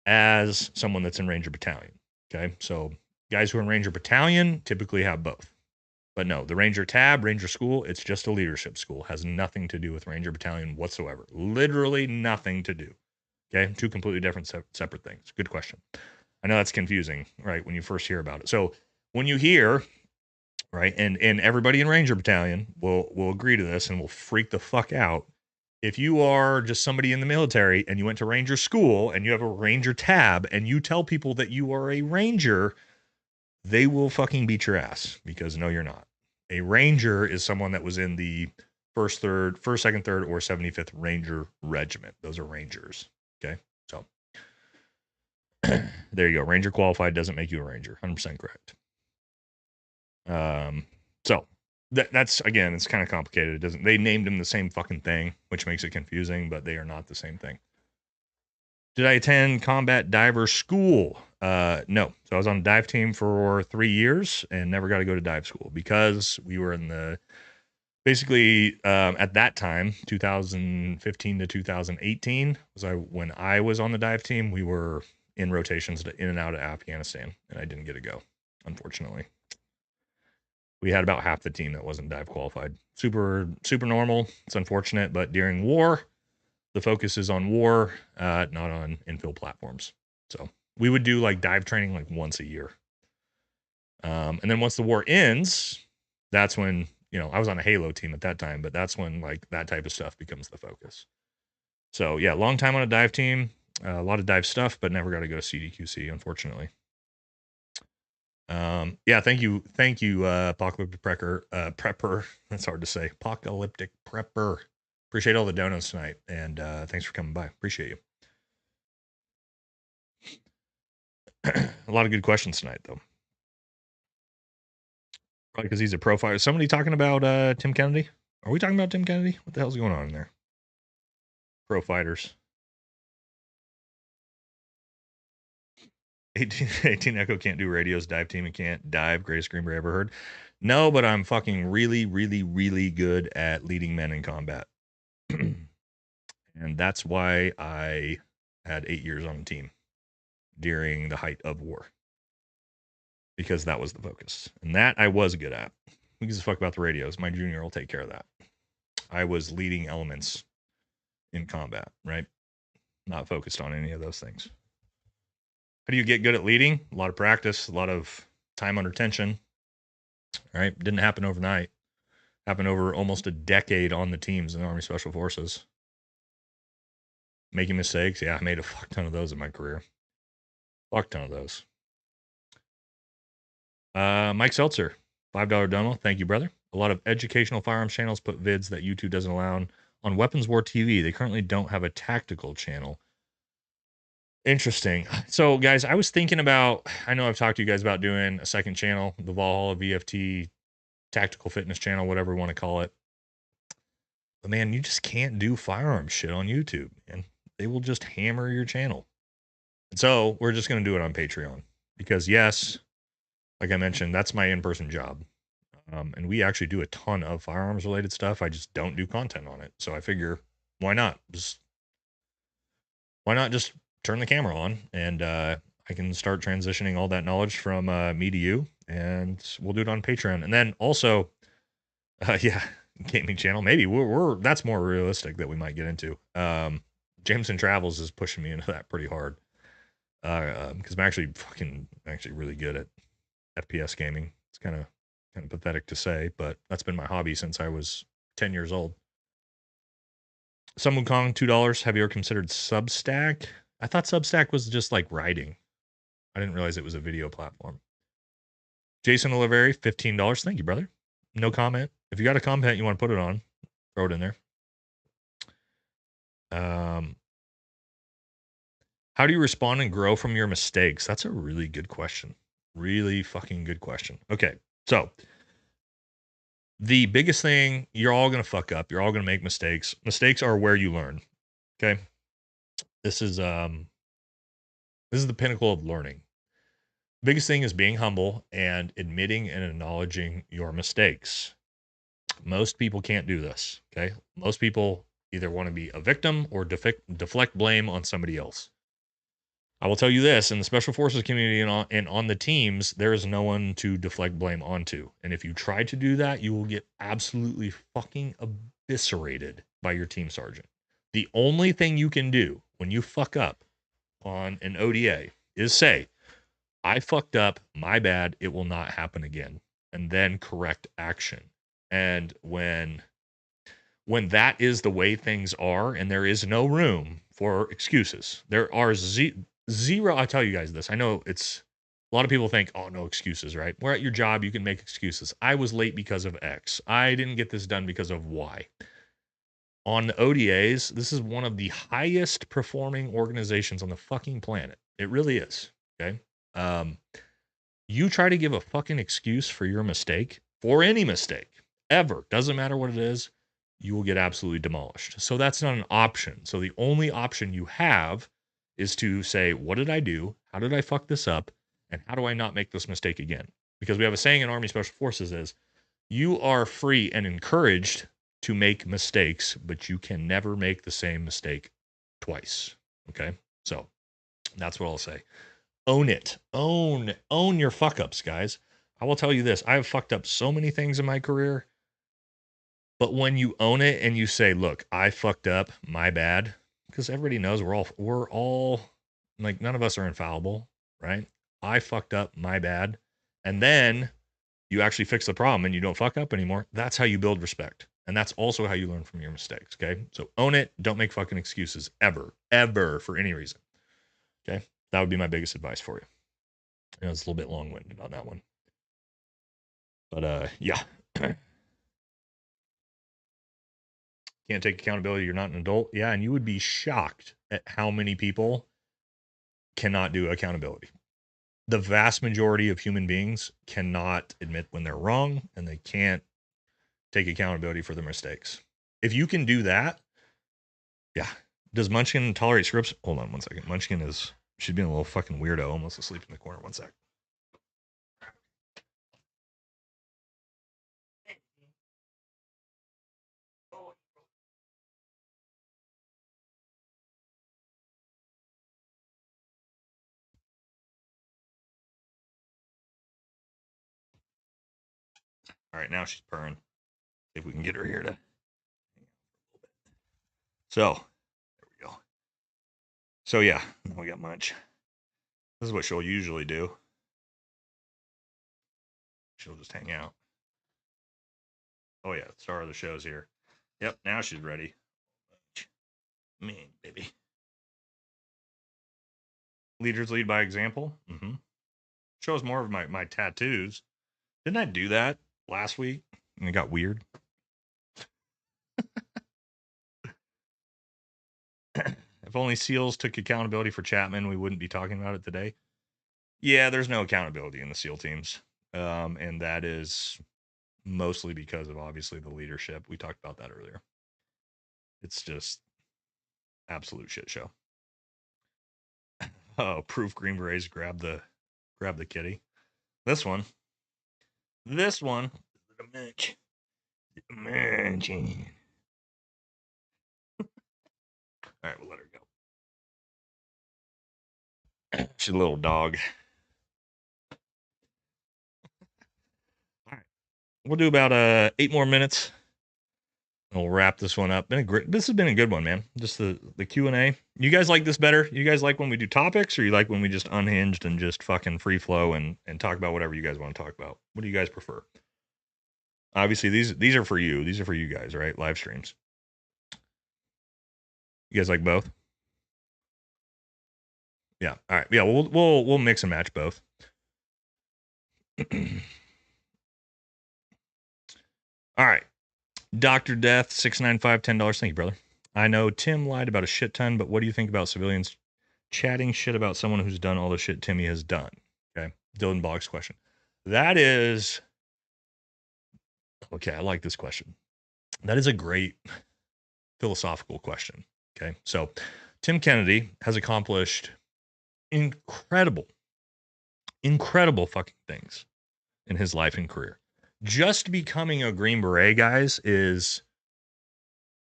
as someone that's in Ranger Battalion. Okay, so guys who are in Ranger Battalion typically have both. But no, the Ranger tab, Ranger School, it's just a leadership school. Has nothing to do with Ranger Battalion whatsoever. Literally nothing to do. Okay, two completely different separate things. Good question. I know that's confusing, right, when you first hear about it. So when you hear, right, and everybody in Ranger Battalion will agree to this and will freak the fuck out. If you are just somebody in the military and you went to Ranger School and you have a Ranger tab and you tell people that you are a Ranger, they will fucking beat your ass, because no, you're not. A Ranger is someone that was in the first, second, third, or 75th Ranger Regiment. Those are Rangers. Okay, so there you go. Ranger qualified doesn't make you a Ranger. 100% correct. So that's, again, it's kind of complicated. It doesn't. They named them the same fucking thing, which makes it confusing, but they are not the same thing. Did I attend combat diver school? No. So I was on the dive team for 3 years and never got to go to dive school because we were in the basically, at that time, 2015 to 2018 was when I was on the dive team. We were in rotations in and out of Afghanistan, and I didn't get to go, unfortunately. We had about half the team that wasn't dive qualified. Super normal. It's unfortunate, but during war, the focus is on war, not on infill platforms. So we would do like dive training like once a year. And then once the war ends, that's when, I was on a Halo team at that time, but that's when like that type of stuff becomes the focus. So yeah, long time on a dive team, a lot of dive stuff, but never got to go CDQC, unfortunately. Yeah, thank you, Apocalyptic Prepper. That's hard to say. Apocalyptic Prepper. Appreciate all the donuts tonight, and thanks for coming by. Appreciate you. A lot of good questions tonight, though. Probably because he's a profiler. Is somebody talking about Tim Kennedy? Are we talking about Tim Kennedy? What the hell's going on in there? Pro fighters. 18 Echo can't do radios. Dive team and can't dive. Greatest screamer ever heard. No, but I'm fucking really, really, really good at leading men in combat. And that's why I had 8 years on the team during the height of war. Because that was the focus. And that I was good at. Who gives a fuck about the radios? My junior will take care of that. I was leading elements in combat, right? Not focused on any of those things. How do you get good at leading? A lot of practice, a lot of time under tension. All right. Didn't happen overnight. Happened over almost a decade on the teams in the Army Special Forces. Making mistakes. Yeah, I made a fuck ton of those in my career. Fuck ton of those. Mike Seltzer, $5 demo. Thank you, brother. A lot of educational firearms channels put vids that YouTube doesn't allow on Weapons War TV. They currently don't have a tactical channel. Interesting. So, guys, I was thinking about, I know I've talked to you guys about doing a second channel, the Valhalla VFT tactical fitness channel, whatever you want to call it. But man, you just can't do firearms shit on YouTube, and they will just hammer your channel. And so we're just going to do it on Patreon because, yes, like I mentioned, that's my in-person job. And we actually do a ton of firearms related stuff. I just don't do content on it. So I figure, why not? Why not just turn the camera on and I can start transitioning all that knowledge from me to you, and we'll do it on Patreon. And then also, yeah, gaming channel. Maybe we're that's more realistic that we might get into. Jameson Travels is pushing me into that pretty hard because I'm actually really good at FPS gaming. It's kind of pathetic to say, but that's been my hobby since I was 10 years old. Sun Wukong, $2. Have you ever considered Substack? I thought Substack was just like writing. I didn't realize it was a video platform. Jason Oliveri, $15. Thank you, brother. No comment. If you got a comment you want to put it on, throw it in there. How do you respond and grow from your mistakes? That's a really good question. Really fucking good question. Okay, so the biggest thing, you're all going to fuck up. You're all going to make mistakes. Mistakes are where you learn. Okay? This is the pinnacle of learning. Biggest thing is being humble and admitting and acknowledging your mistakes. Most people can't do this, okay? Most people either want to be a victim or deflect blame on somebody else. I will tell you this, in the Special Forces community and on the teams, there is no one to deflect blame onto. And if you try to do that, you will get absolutely fucking eviscerated by your team sergeant. The only thing you can do when you fuck up on an ODA is say, I fucked up, my bad, it will not happen again, and then correct action. And when that is the way things are, and there is no room for excuses, there are zero. I tell you guys this. I know it's a lot of people think, oh, no excuses, right? We're at your job. You can make excuses. I was late because of X. I didn't get this done because of Y. On the ODAs, this is one of the highest performing organizations on the fucking planet. It really is. Okay. You try to give a fucking excuse for your mistake, for any mistake, ever, doesn't matter what it is, you will get absolutely demolished. So that's not an option. So the only option you have is to say, what did I do? How did I fuck this up? And how do I not make this mistake again? Because we have a saying in Army Special Forces is, You are free and encouraged to make mistakes, but you can never make the same mistake twice. Okay? So that's what I'll say. Own it. Own your fuck ups, guys. I will tell you this. I have fucked up so many things in my career, but when you own it and you say, look, I fucked up, my bad, because everybody knows we're all like, none of us are infallible, right? I fucked up, my bad. And then you actually fix the problem and you don't fuck up anymore. That's how you build respect. And that's also how you learn from your mistakes. Okay. So own it. Don't make fucking excuses ever for any reason. Okay. That would be my biggest advice for you. I know it's a little bit long winded on that one. But yeah. Can't take accountability. You're not an adult. Yeah. And you would be shocked at how many people cannot do accountability. The vast majority of human beings cannot admit when they're wrong and they can't take accountability for their mistakes. If you can do that, yeah. Does Munchkin tolerate scripts? Hold on one second. Munchkin is, she's being a little fucking weirdo, almost asleep in the corner. One sec. All right, now she's purring. See if we can get her here to. So, there we go. So yeah, we got Munch. This is what she'll usually do. She'll just hang out. Oh yeah, star of the show's here. Yep, now she's ready. Me, baby. Leaders lead by example. Mm-hmm. Shows more of my tattoos. Didn't I do that last week? And it got weird. If only SEALs took accountability for Chapman, we wouldn't be talking about it today. Yeah, there's no accountability in the SEAL teams. And that is mostly because of obviously the leadership. We talked about that earlier. It's just absolute shit show. Oh, proof Green Berets grab the kitty. This one. The Munch. Munchkin. All right, we'll let her go. She's a little dog. All right. We'll do about 8 more minutes. We'll wrap this one up. This has been a good one, man. Just the Q&A. You guys like this better? You guys like when we do topics, or you like when we just unhinged and just fucking free flow and talk about whatever you guys want to talk about? What do you guys prefer? Obviously, these are for you. These are for you guys, right? Live streams. You guys like both? Yeah. All right. Yeah. We'll mix and match both. All right. Dr. Death, $695, $10. Thank you, brother. I know Tim lied about a shit ton, but what do you think about civilians chatting shit about someone who's done all the shit Timmy has done? Okay. Dylan Boggs' question. That is, okay, I like this question. That is a great philosophical question. Okay. So Tim Kennedy has accomplished incredible fucking things in his life and career. Just becoming a Green Beret, guys, is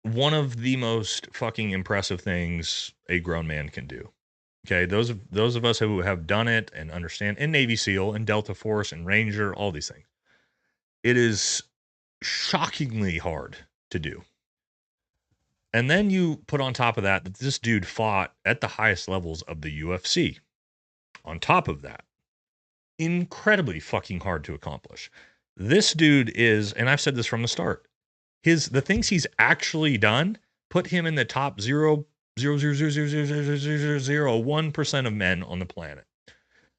one of the most fucking impressive things a grown man can do. Okay, those of us who have done it and understand, and Navy SEAL and Delta Force and Ranger, all these things, it is shockingly hard to do. And then you put on top of that this dude fought at the highest levels of the UFC. On top of that, incredibly fucking hard to accomplish. This dude is, and I've said this from the start, the things he's actually done put him in the top 0.0000001% of men on the planet.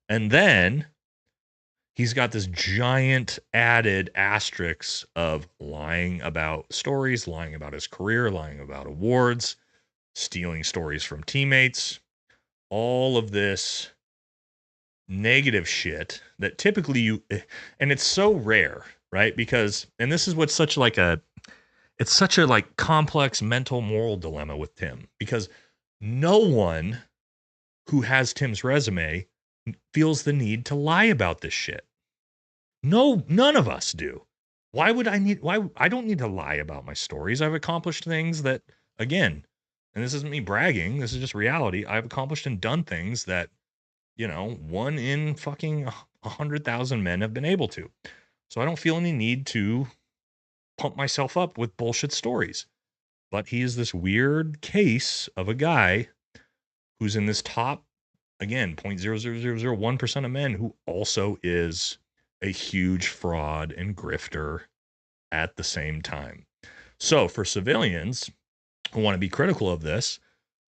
And then he's got this giant added asterisk of lying about stories, lying about his career, lying about awards, stealing stories from teammates, all of this negative shit that typically and it's so rare, right? Because, and this is what's such it's such a like complex mental moral dilemma with Tim, because no one who has Tim's resume feels the need to lie about this shit. No, none of us do. Why would I need, why, I don't need to lie about my stories. I've accomplished things that, again, and this isn't me bragging, this is just reality. I've accomplished and done things that, one in fucking 100,000 men have been able to. So I don't feel any need to pump myself up with bullshit stories. But he is this weird case of a guy who's in this top, again, 0.00001% of men who also is a huge fraud and grifter at the same time. So for civilians who want to be critical of this,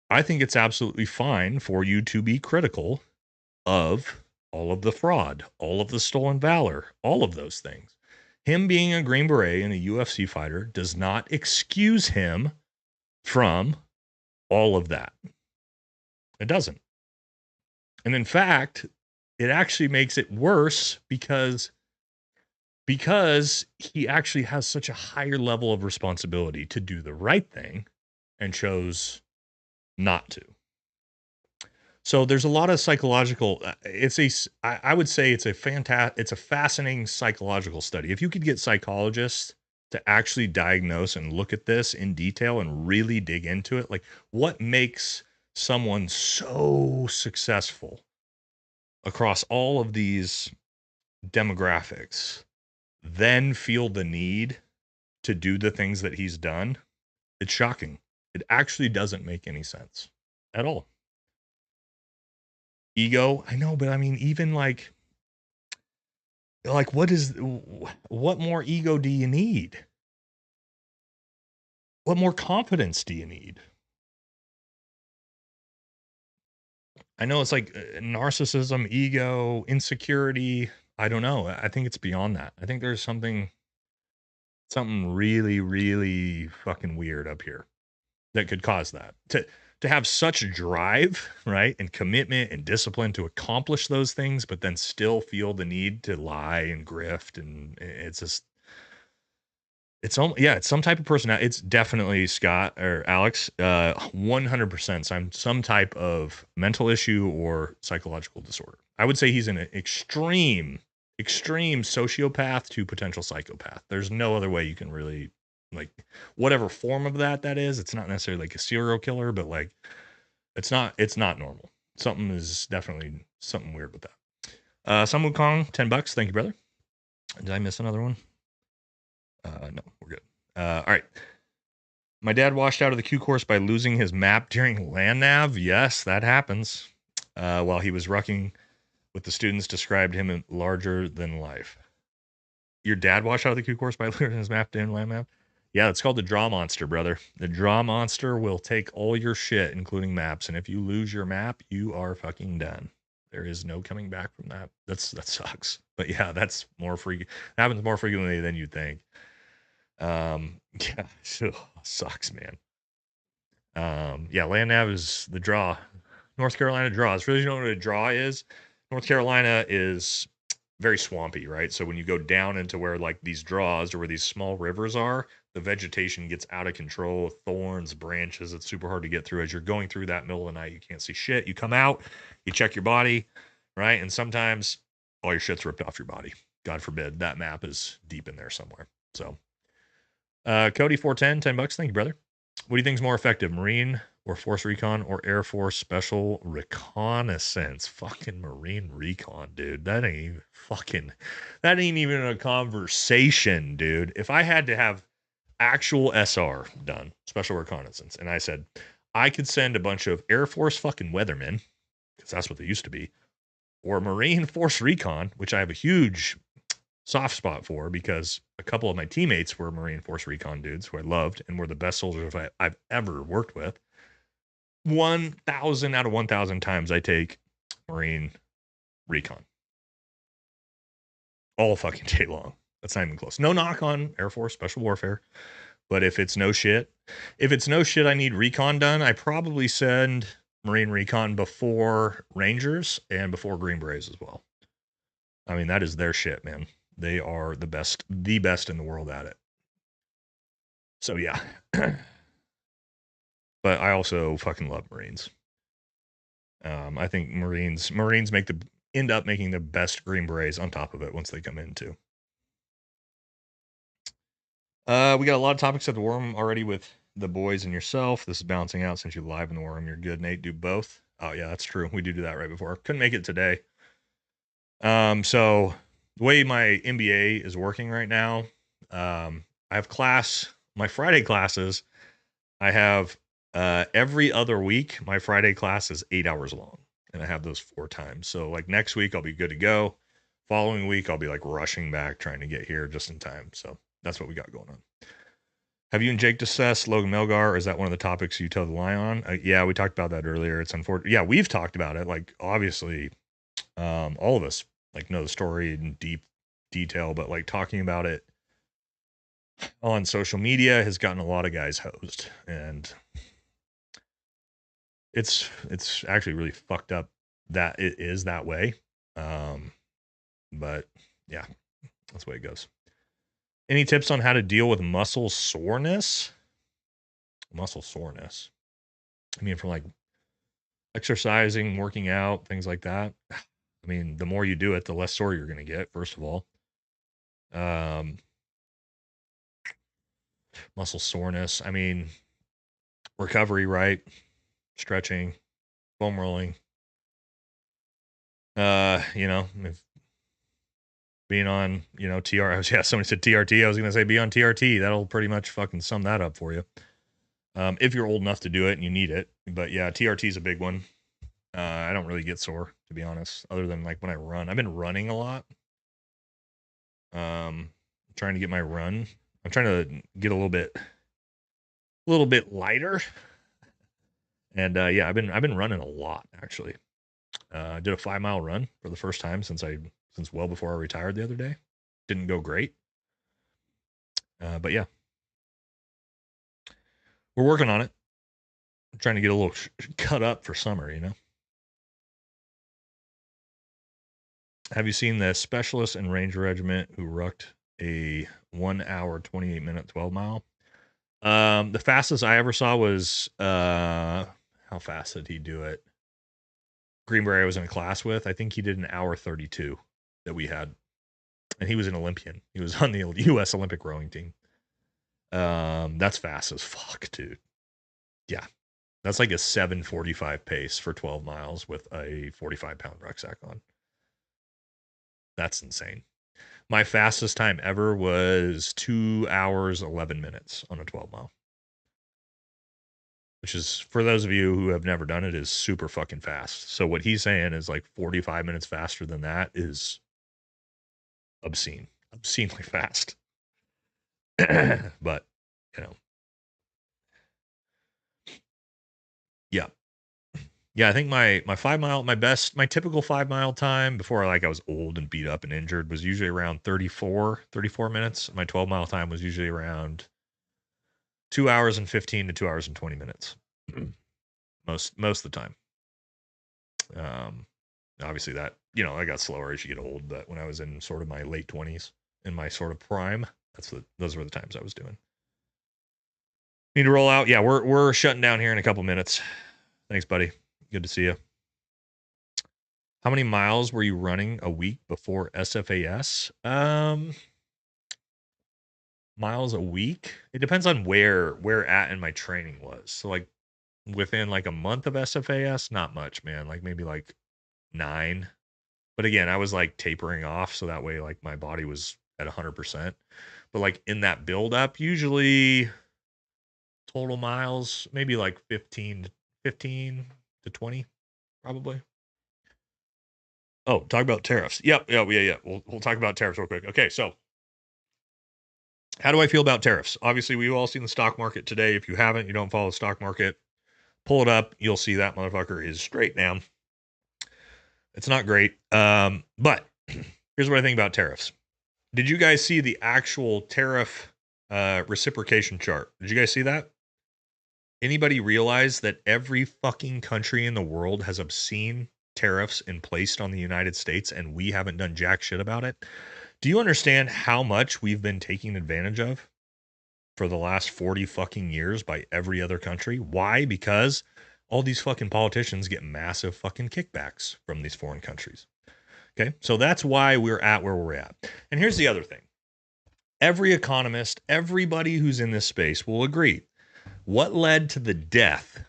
I think it's absolutely fine for you to be critical of all of the fraud, all of the stolen valor, all of those things. Him being a Green Beret and a UFC fighter does not excuse him from all of that. It doesn't. And in fact, it actually makes it worse because he actually has such a higher level of responsibility to do the right thing and chose not to. So there's a lot of psychological, I would say it's a fascinating psychological study. If you could get psychologists to actually diagnose and look at this in detail and really dig into it, like what makes someone so successful across all of these demographics, then feel the need to do the things that he's done, it's shocking. It actually doesn't make any sense at all. Ego, I know, but I mean, even like what more ego do you need? What more confidence do you need? I know it's like narcissism, ego, insecurity. I don't know. I think it's beyond that. I think there's something really, really fucking weird up here that could cause that. To have such drive, right, and commitment and discipline to accomplish those things, but then still feel the need to lie and grift, and it's just, it's some type of personality. It's definitely Scott or Alex, 100%. Some type of mental issue or psychological disorder. I would say he's an extreme sociopath to potential psychopath. There's no other way you can really, like, whatever form of that is. It's not necessarily like a serial killer, but like it's not normal. Something is definitely something weird with that. Sun Wukong, $10. Thank you, brother. Did I miss another one? No, we're good. All right. My dad washed out of the Q course by losing his map during land nav. Yes, that happens. While he was rucking with the students, described him as larger than life. Your dad washed out of the Q course by losing his map during land nav? Yeah, it's called the draw monster, brother. The draw monster will take all your shit, including maps. And if you lose your map, you are fucking done. There is no coming back from that. That sucks. But yeah, that's happens more frequently than you'd think. Yeah, sucks, man. Yeah, land nav is the draw. North Carolina draws. For those who don't know what a draw is, North Carolina is very swampy, right? So when you go down into where like these draws or where these small rivers are, the vegetation gets out of control, thorns, branches. It's super hard to get through. As you're going through that middle of the night, you can't see shit. You come out, you check your body, right? And sometimes all your shit's ripped off your body. God forbid that map is deep in there somewhere. So Cody 410, $10. Thank you, brother. What do you think is more effective, Marine or Force Recon or Air Force Special Reconnaissance? Fucking Marine Recon, dude. That ain't even a conversation, dude. If I had to have actual SR done, Special Reconnaissance, and I said I could send a bunch of Air Force fucking weathermen, because that's what they used to be, or Marine Force Recon, which I have a huge soft spot for because a couple of my teammates were Marine Force Recon dudes who I loved and were the best soldiers I've ever worked with. 1,000 out of 1,000 times I take Marine Recon. All fucking day long. That's not even close. No knock on Air Force Special Warfare. But if it's no shit I need recon done, I probably send Marine Recon before Rangers and before Green Berets as well. I mean, that is their shit, man. They are the best in the world at it. So yeah. But I also fucking love Marines. I think Marines end up making the best Green Berets on top of it once they come in too. We got a lot of topics at the war room already with the boys and yourself. This is balancing out since you're live in the war room. You're good, Nate. Do both. Oh yeah, that's true. We do that right before. Couldn't make it today. So the way my MBA is working right now, I have my Friday classes. I have every other week. My Friday class is 8 hours long, and I have those 4 times. So like next week I'll be good to go. Following week I'll be like rushing back trying to get here just in time. So that's what we got going on. Have you and Jake discussed Logan Melgar, or is that one of the topics you toe the line on? Yeah, we talked about that earlier. It's unfortunate. Yeah, we've talked about it. Like obviously, all of us like know the story in deep detail, but like talking about it on social media has gotten a lot of guys hosed, and it's actually really fucked up that it is that way. But yeah, that's the way it goes. Any tips on how to deal with muscle soreness? Muscle soreness. I mean, from like exercising, working out, things like that. I mean, the more you do it, the less sore you're going to get, first of all. Muscle soreness. I mean, recovery, right? Stretching, foam rolling. If being on, somebody said TRT. I was going to say be on TRT. That'll pretty much fucking sum that up for you. If you're old enough to do it and you need it. But yeah, TRT is a big one. I don't really get sore, to be honest, other than like when I run. I've been running a lot. Trying to get my run. I'm trying to get a little bit lighter. And yeah, I've been running a lot actually. I did a 5-mile run for the first time since well before I retired the other day. Didn't go great. But yeah, we're working on it. I'm trying to get a little cut up for summer, Have you seen the specialist and ranger regiment who rucked a 1 hour, 28-minute 12-mile? The fastest I ever saw was how fast did he do it? Greenberry I was in a class with. I think he did an hour 32 that we had. And he was an Olympian. He was on the US Olympic rowing team. That's fast as fuck, dude. Yeah. That's like a 7:45 pace for 12 miles with a 45-pound rucksack on. That's insane. My fastest time ever was 2 hours 11 minutes on a 12-mile. Which is, for those of you who have never done it, is super fucking fast. So what he's saying is like 45 minutes faster than that is obscenely fast. But, yeah. Yeah, I think my 5-mile, my typical 5-mile time before like I was old and beat up and injured was usually around 34 minutes. My 12-mile time was usually around 2 hours and 15 to 2 hours and 20 minutes. most of the time. Obviously that, I got slower as you get old, but when I was in sort of my late 20s, in my sort of prime, those were the times I was doing. Need to roll out. Yeah, we're shutting down here in a couple minutes. Thanks, buddy. Good to see you. How many miles were you running a week before SFAS? Miles a week? It depends on where at in my training was. So like within like a month of SFAS, not much, man. Like maybe like 9. But again, I was like tapering off, so that way like my body was at 100%. But like in that build up, usually total miles maybe like 15 to 20 probably. Oh, talk about tariffs. Yep. Yeah. We'll talk about tariffs real quick. Okay, so how do I feel about tariffs? Obviously, we've all seen the stock market today. If you haven't, you don't follow the stock market, pull it up. You'll see that motherfucker is straight down. It's not great. But here's what I think about tariffs. Did you guys see the actual tariff reciprocation chart? Did you guys see that? Anybody realize that every fucking country in the world has obscene tariffs in placed on the United States and we haven't done jack shit about it? Do you understand how much we've been taking advantage of for the last 40 fucking years by every other country? Why? Because all these fucking politicians get massive fucking kickbacks from these foreign countries. Okay, so that's why we're at where we're at. And here's the other thing. Every economist, everybody who's in this space will agree. What led to the death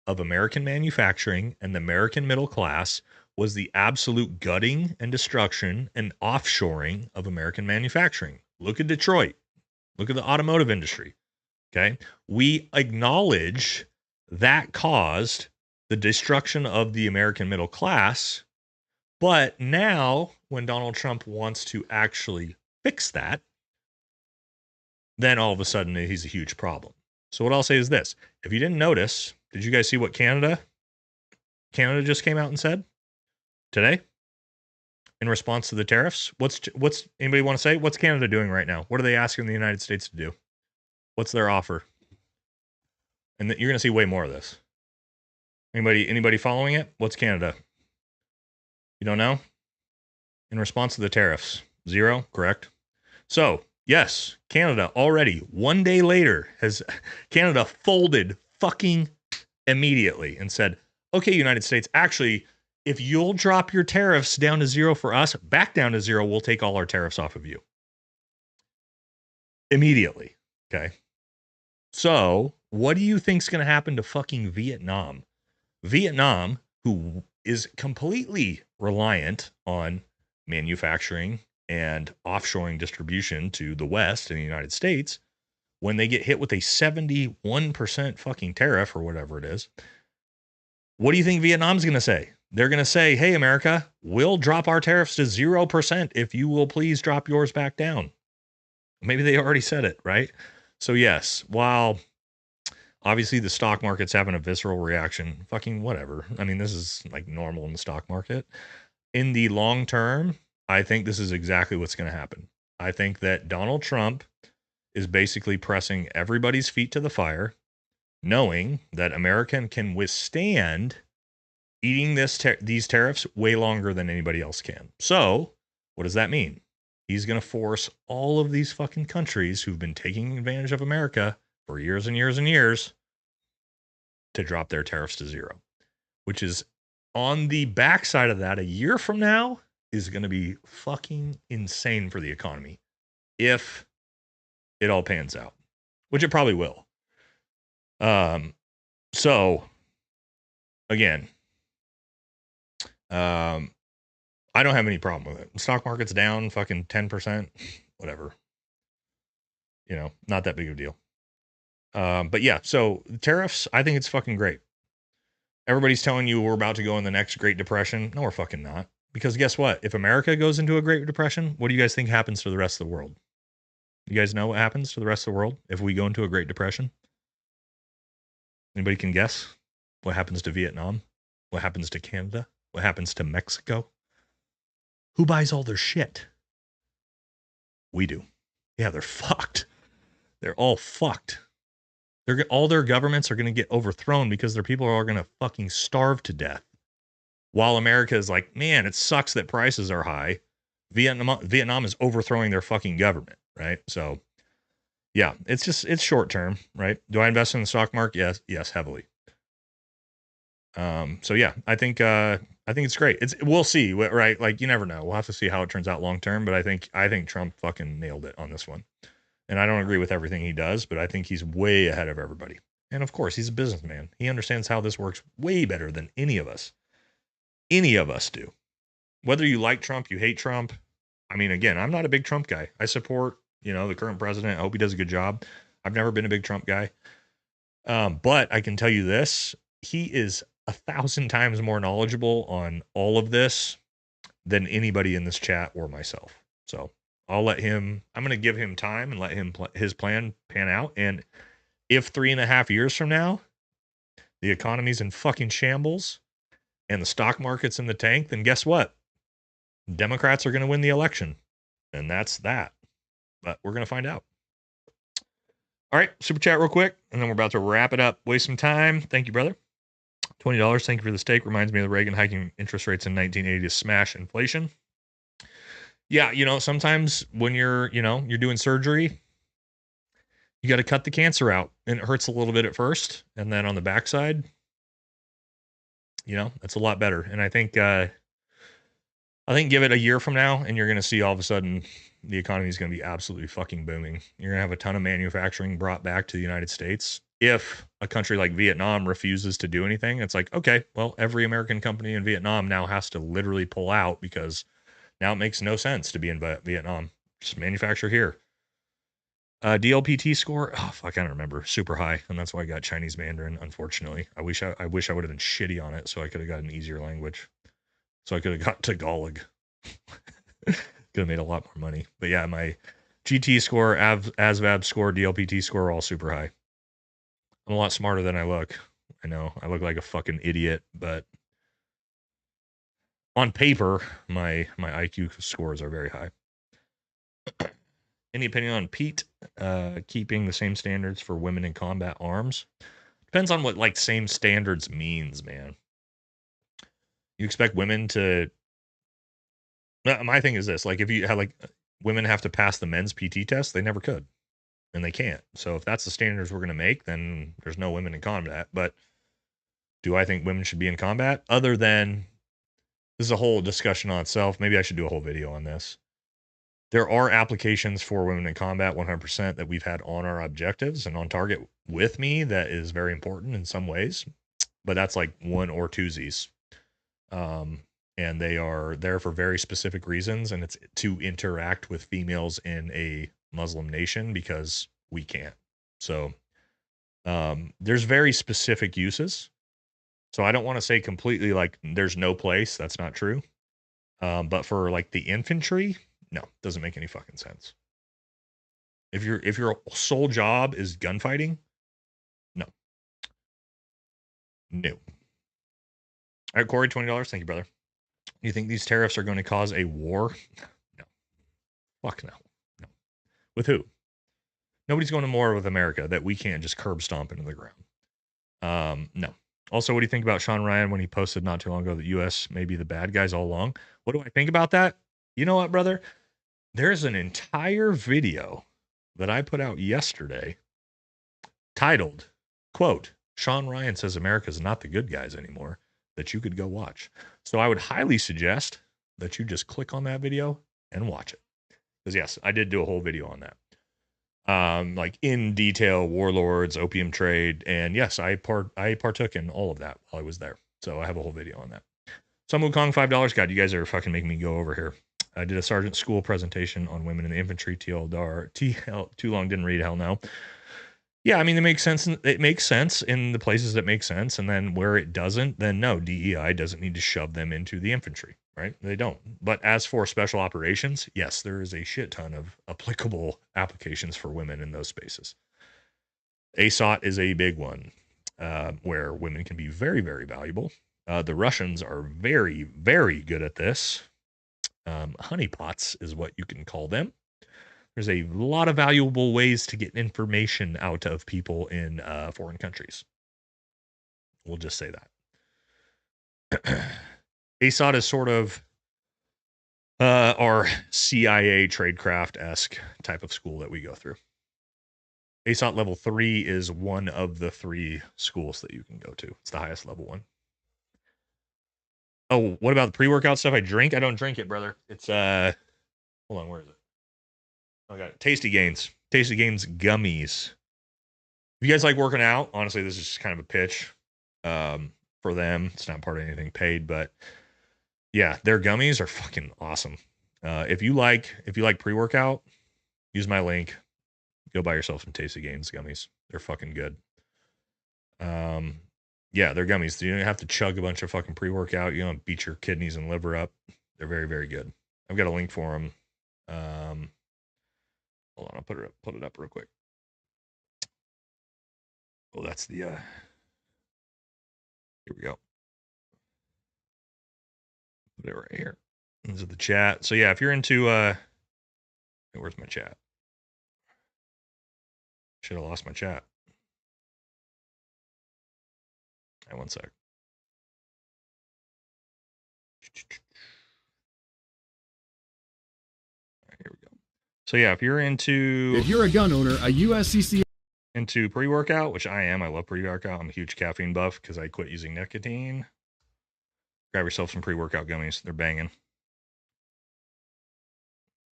of American manufacturing and the American middle class was the absolute gutting and destruction and offshoring of American manufacturing. Look at Detroit. Look at the automotive industry. Okay. We acknowledge that caused the destruction of the American middle class. But now, when Donald Trump wants to actually fix that, then all of a sudden he's a huge problem. So what I'll say is this. If you didn't notice, did you guys see what Canada just came out and said today in response to the tariffs? What's anybody want to say? What's Canada doing right now? What are they asking the United States to do? What's their offer? And you're going to see way more of this. Anybody following it? What's Canada? You don't know? In response to the tariffs, 0, correct? So, yes, Canada already 1 day later has Canada folded fucking immediately and said, okay, United States, actually, if you'll drop your tariffs down to 0 for us, back down to 0, we'll take all our tariffs off of you. Immediately. Okay. So, what do you think's going to happen to fucking Vietnam? Vietnam, who is completely reliant on manufacturing and offshoring distribution to the West and the United States, when they get hit with a 71% fucking tariff or whatever it is, what do you think Vietnam's going to say? They're going to say, hey, America, we'll drop our tariffs to 0% if you will please drop yours back down. Maybe they already said it, right? So yes, while obviously the stock market's having a visceral reaction, fucking whatever. I mean, this is like normal in the stock market. In the long term, I think this is exactly what's going to happen. I think that Donald Trump is basically pressing everybody's feet to the fire, knowing that America can withstand eating these tariffs way longer than anybody else can. So, what does that mean? He's going to force all of these fucking countries who've been taking advantage of America for years and years and years to drop their tariffs to 0, which is on the backside of that, a year from now, is going to be fucking insane for the economy if it all pans out, which it probably will. So again, I don't have any problem with it. The stock market's down fucking 10%, whatever. You know, not that big of a deal. But yeah, so tariffs, I think it's fucking great. Everybody's telling you we're about to go in the next Great Depression. No, we're fucking not. Because guess what? If America goes into a Great Depression, what do you guys think happens to the rest of the world? You guys know what happens to the rest of the world if we go into a Great Depression? Anybody can guess? What happens to Vietnam? What happens to Canada? What happens to Mexico? Who buys all their shit? We do. Yeah, they're fucked. They're all fucked. All their governments are going to get overthrown because their people are going to fucking starve to death. While America is like, man, it sucks that prices are high. Vietnam is overthrowing their fucking government, right? So, yeah, it's short term, right? Do I invest in the stock market? Yes, heavily. So yeah, I think it's great. We'll see, right? Like you never know. We'll have to see how it turns out long term. But I think Trump fucking nailed it on this one. And I don't agree with everything he does, but I think he's way ahead of everybody. And of course, he's a businessman. He understands how this works way better than any of us. Any of us do. Whether you like Trump, you hate Trump. I mean, again, I'm not a big Trump guy. I support, the current president. I hope he does a good job. I've never been a big Trump guy. But I can tell you this, he is 1,000 times more knowledgeable on all of this than anybody in this chat or myself. So I'm going to give him time and let his plan pan out. And if 3.5 years from now, the economy's in fucking shambles and the stock market's in the tank, then guess what? Democrats are going to win the election. And that's that. But we're going to find out. All right, super chat real quick, and then we're about to wrap it up. Waste some time. Thank you, brother. $20. Thank you for the steak. Reminds me of the Reagan hiking interest rates in 1980 to smash inflation. Yeah, sometimes when you're doing surgery, you got to cut the cancer out, and it hurts a little bit at first, and then on the backside, it's a lot better. And I think I think give it a year from now, and you're going to see all of a sudden the economy is going to be absolutely fucking booming. You're going to have a ton of manufacturing brought back to the United States. If a country like Vietnam refuses to do anything, it's like, okay, well, every American company in Vietnam now has to literally pull out because now it makes no sense to be in Vietnam. Just manufacture here. DLPT score, oh fuck, I don't remember. Super high, and that's why I got Chinese Mandarin. Unfortunately, I wish I would have been shitty on it, so I could have got an easier language. So I could have got Tagalog. Could have made a lot more money. But yeah, my GT score, ASVAB score, DLPT score are all super high. I'm a lot smarter than I look. I know I look like a fucking idiot, but on paper, my IQ scores are very high. Any opinion on Pete keeping the same standards for women in combat arms? Depends on what like same standards means, man. You expect women to. My thing is this: like, if you have like women have to pass the men's PT test, they never could, and they can't. So if that's the standards we're going to make, then there's no women in combat. But do I think women should be in combat? Other than this is a whole discussion on itself. Maybe I should do a whole video on this. There are applications for women in combat 100% that we've had on our objectives and on target with me that is very important in some ways, but that's like one or twosies. And they are there for very specific reasons, and it's to interact with females in a Muslim nation because we can't. So there's very specific uses. So I don't want to say completely like there's no place. That's not true. But for like the infantry, no, doesn't make any fucking sense. If your sole job is gunfighting, no. No. All right, Corey, $20. Thank you, brother. You think these tariffs are going to cause a war? No. Fuck no. No. With who? Nobody's going to war with America that we can't just curb stomp into the ground. No. Also, what do you think about Sean Ryan when he posted not too long ago that U.S. may be the bad guys all along? What do I think about that? You know what, brother? There's an entire video that I put out yesterday titled, quote, Sean Ryan says America's not the good guys anymore, that you could go watch. So I would highly suggest that you just click on that video and watch it. Because yes, I did do a whole video on that. Like in detail, warlords, opium trade, and yes, I partook in all of that while I was there. So I have a whole video on that. Sun Wukong, $5. God, you guys are fucking making me go over here. I did a sergeant school presentation on women in the infantry. TL, too long, didn't read, hell no. Yeah, I mean, it makes sense. It makes sense in the places that make sense. And then where it doesn't, then no, DEI doesn't need to shove them into the infantry, right? They don't. But as for special operations, yes, there is a shit ton of applicable applications for women in those spaces. ASOT is a big one where women can be very, very valuable. The Russians are very, very good at this. Honeypots is what you can call them. There's a lot of valuable ways to get information out of people in foreign countries. We'll just say that. ASOT is sort of our CIA tradecraft-esque type of school that we go through. ASOT level 3 is one of the 3 schools that you can go to. It's the highest level one. Oh, what about the pre-workout stuff I drink? I don't drink it, brother. It's hold on, where is it? I got Tasty Gains. Tasty Gains gummies. If you guys like working out, honestly, this is just kind of a pitch for them. It's not part of anything paid, but yeah, their gummies are fucking awesome. If you like pre-workout, use my link. Go buy yourself some Tasty Gains gummies. They're fucking good. Yeah, they're gummies. You don't have to chug a bunch of fucking pre-workout. You don't beat your kidneys and liver up. They're very, very good. I've got a link for them. Hold on, I'll put it up real quick. Oh, that's the here we go. Put it right here. This is the chat. So yeah, if you're into where's my chat? Should have lost my chat. Hey, one sec. All right, here we go. So yeah, if you're a gun owner, a USCC into pre-workout, which I am, I love pre-workout. I'm a huge caffeine buff because I quit using nicotine. Grab yourself some pre-workout gummies. They're banging.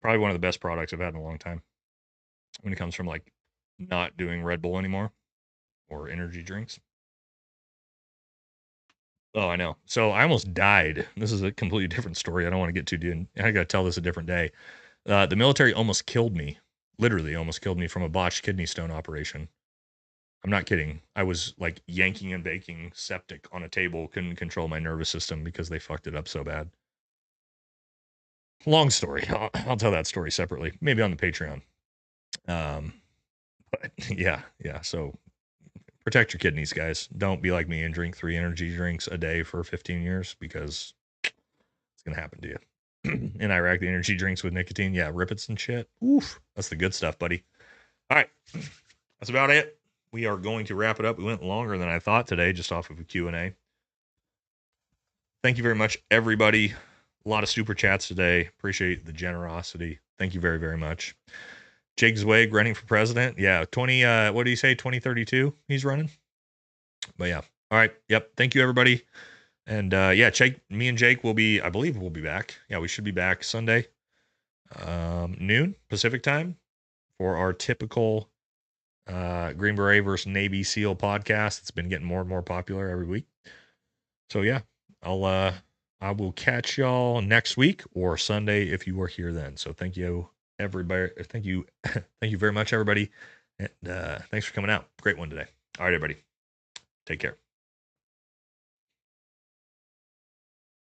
Probably one of the best products I've had in a long time when it comes from like not doing Red Bull anymore or energy drinks. Oh, I know. So I almost died. This is a completely different story. I don't want to get too deep. I got to tell this a different day. The military almost killed me, literally almost killed me from a botched kidney stone operation. I'm not kidding. I was like yanking and baking septic on a table, couldn't control my nervous system because they fucked it up so bad. Long story. I'll tell that story separately, maybe on the Patreon. But yeah. So protect your kidneys, guys. Don't be like me and drink 3 energy drinks a day for 15 years because it's gonna happen to you. In Iraq, the energy drinks with nicotine, yeah, rippets and shit. Oof, that's the good stuff, buddy. All right, that's about it. We are going to wrap it up. We went longer than I thought today, just off of a Q&A. Thank you very much, everybody. A lot of super chats today. Appreciate the generosity. Thank you very, very much. Jake Zweig running for president. Yeah, 20. What do you say? 2032. He's running. But yeah. All right. Yep. Thank you, everybody. And yeah, me and Jake will be. I believe we'll be back. Yeah, we should be back Sunday, noon Pacific time, for our typical Green Beret versus Navy SEAL podcast. It's been getting more and more popular every week. So yeah, I will catch y'all next week or Sunday if you are here then. So thank you, everybody. Thank you very much, everybody. And thanks for coming out. Great one today. All right, everybody. Take care.